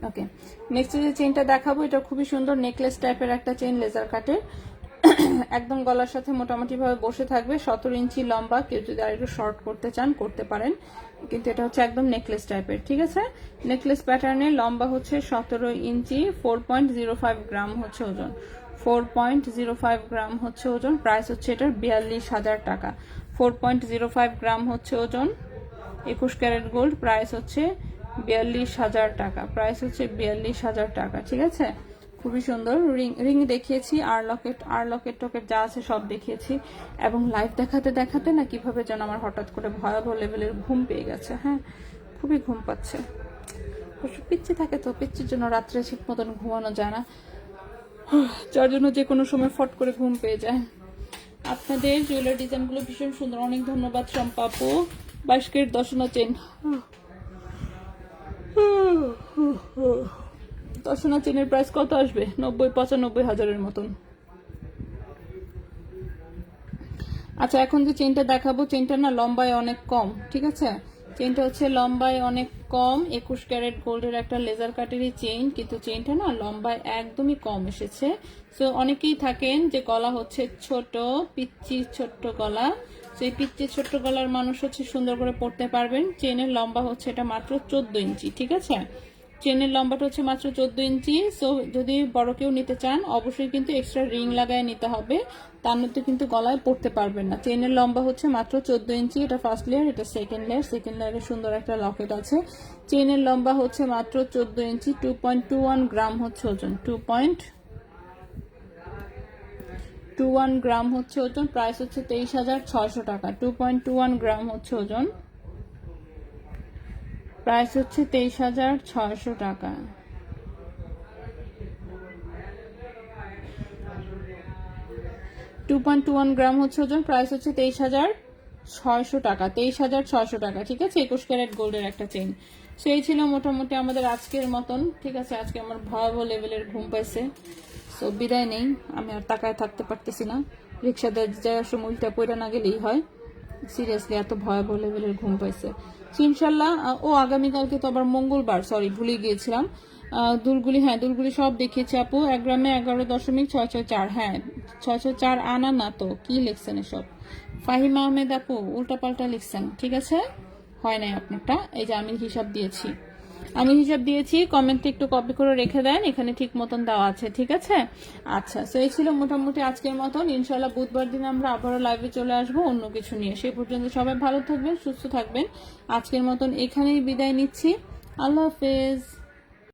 S1: ওকে, নেক্সট যে চেইনটা দেখাবো, এটা খুবই সুন্দর নেকলেস টাইপের একটা চেইন, লেজার কাটে, একদম গলার সাথে মোটামুটি ভাবে বসে থাকবে, 17 ইঞ্চি লম্বা। কেউ যদি আর একটু শর্ট করতে চান করতে পারেন, কিন্তু এটা হচ্ছে একদম নেকলেস টাইপের, ঠিক আছে। নেকলেস প্যাটার্নের, লম্বা হচ্ছে 17 ইঞ্চি, 4.05 গ্রাম হচ্ছে ওজন, 4.05 গ্রাম হচ্ছে ওজন। প্রাইস হচ্ছে এটার 42,000 টাকা। 4.05 গ্রাম হচ্ছে ওজন, 21 ক্যারেট গোল্ড, প্রাইস হচ্ছে 42,000 টাকা। প্রাইস হচ্ছে 42,000 টাকা, ঠিক আছে। খুবই সুন্দর। রিং দেখিয়েছি, আর লকেট টকেট যা আছে সব দেখিয়েছি, এবং লাইভ দেখাতে দেখাতে না কিভাবে যেন আমার হঠাৎ করে ভয়াবহ লেভেলের ঘুম পেয়ে গেছে। হ্যাঁ, খুবই ঘুম পাচ্ছে। পিচ্ছি থাকে তো, পিচ্ছির জন্য রাত্রে ঠিক মতন ঘুমানো যায় না, যার জন্য যে কোনো সময় ফট করে ঘুম পেয়ে যায়। আপনাদের জুয়েলারি ডিজাইনগুলো ভীষণ সুন্দর, অনেক ধন্যবাদ শম্পা আপু। 22 ক্যারেট দশনা চেন, দশনা চেনের প্রাইস কত আসবে? 90-95 হাজারের মতন। আচ্ছা, এখন যে চেনটা দেখাবো, চেনটা না লম্বায় অনেক কম, ঠিক আছে। চেনটা হচ্ছে লম্বায় অনেক কম, 21 ক্যারেট গোল্ডের একটা লেজার কাটেরই চেইন, কিন্তু চেইনটা না লম্বায় একদমই কম এসেছে। তো অনেকেই থাকেন যে গলা হচ্ছে ছোট, পিচ্চি ছোট্ট গলা, সেই পিচ্চি ছোট্ট গলার মানুষ হচ্ছে সুন্দর করে পড়তে পারবেন। চেনের লম্বা হচ্ছে এটা মাত্র 14 ইঞ্চি, ঠিক আছে। চেনের লম্বাটা হচ্ছে মাত্র 14 ইঞ্চি। সো যদি বড় কেউ নিতে চান অবশ্যই কিন্তু এক্সট্রা রিং লাগায় নিতে হবে, তার মধ্যে কিন্তু গলায় পড়তে পারবেন না। চেনের লম্বা হচ্ছে মাত্র 14 ইঞ্চি। এটা ফার্স্ট লেয়ার, এটা সেকেন্ড লেয়ার। সেকেন্ড লেয়ারে সুন্দর একটা লকেট আছে। চেনের লম্বা হচ্ছে মাত্র 14 ইঞ্চি, 2.21 গ্রাম হচ্ছে ওজন, 2.21 গ্রাম হচ্ছে ওজন। প্রাইস হচ্ছে 23,600 টাকা। 2.21 গ্রাম হচ্ছে ওজন, প্রাইস হচ্ছে 23,600 টাকা। 2.21 গ্রাম হচ্ছে ওজন, প্রাইস হচ্ছে 23,600 600 টাকা, 23,600 টাকা। ঠিক আছে, 21 ক্যারেট গোল্ডের একটা চেইন। সেই ছিল মোটামুটি আমাদের আজকের মতন। ঠিক আছে, আজকে আমার ভয়াবহ লেভেলের ঘুম পাইছে, সো বিদায় নেই, আমি আর তাকায় থাকতে পারতেছি না। রিক্সাতে যাওয়ার সময় উল্টা পড়ে না গেলেই হয়, সিরিয়াসলি এত ভয়াবহ লেভেলের ঘুম পাইছে। ইনশাল্লাহ ও আগামীকালকে তো আবার মঙ্গলবার, সরি ভুলে গিয়েছিলাম। দুলগুলি, হ্যাঁ দুলগুলি সব দেখিয়েছি আপু। 1 গ্রামে 11.664। হ্যাঁ 604 আনা না তো, কি লিখছেন এসব? ফাহিম আহমেদ আপু উল্টাপাল্টা লিখছেন। ঠিক আছে, হয় নাই আপনারটা। এই যে আমি হিসাব দিয়েছি, কমেন্টে একটু কপি করে রেখে দেন, এখানে ঠিক মতন দেওয়া আছে। ঠিক আছে, আচ্ছা, তো এই ছিল মোটামুটি আজকের মতন। ইনশাল্লাহ বুধবার দিন আমরা আবারও লাইভে চলে আসবো অন্য কিছু নিয়ে। সেই পর্যন্ত সবাই ভালো থাকবেন, সুস্থ থাকবেন। আজকের মতন এখানেই বিদায় নিচ্ছি। আল্লাহ হাফেজ।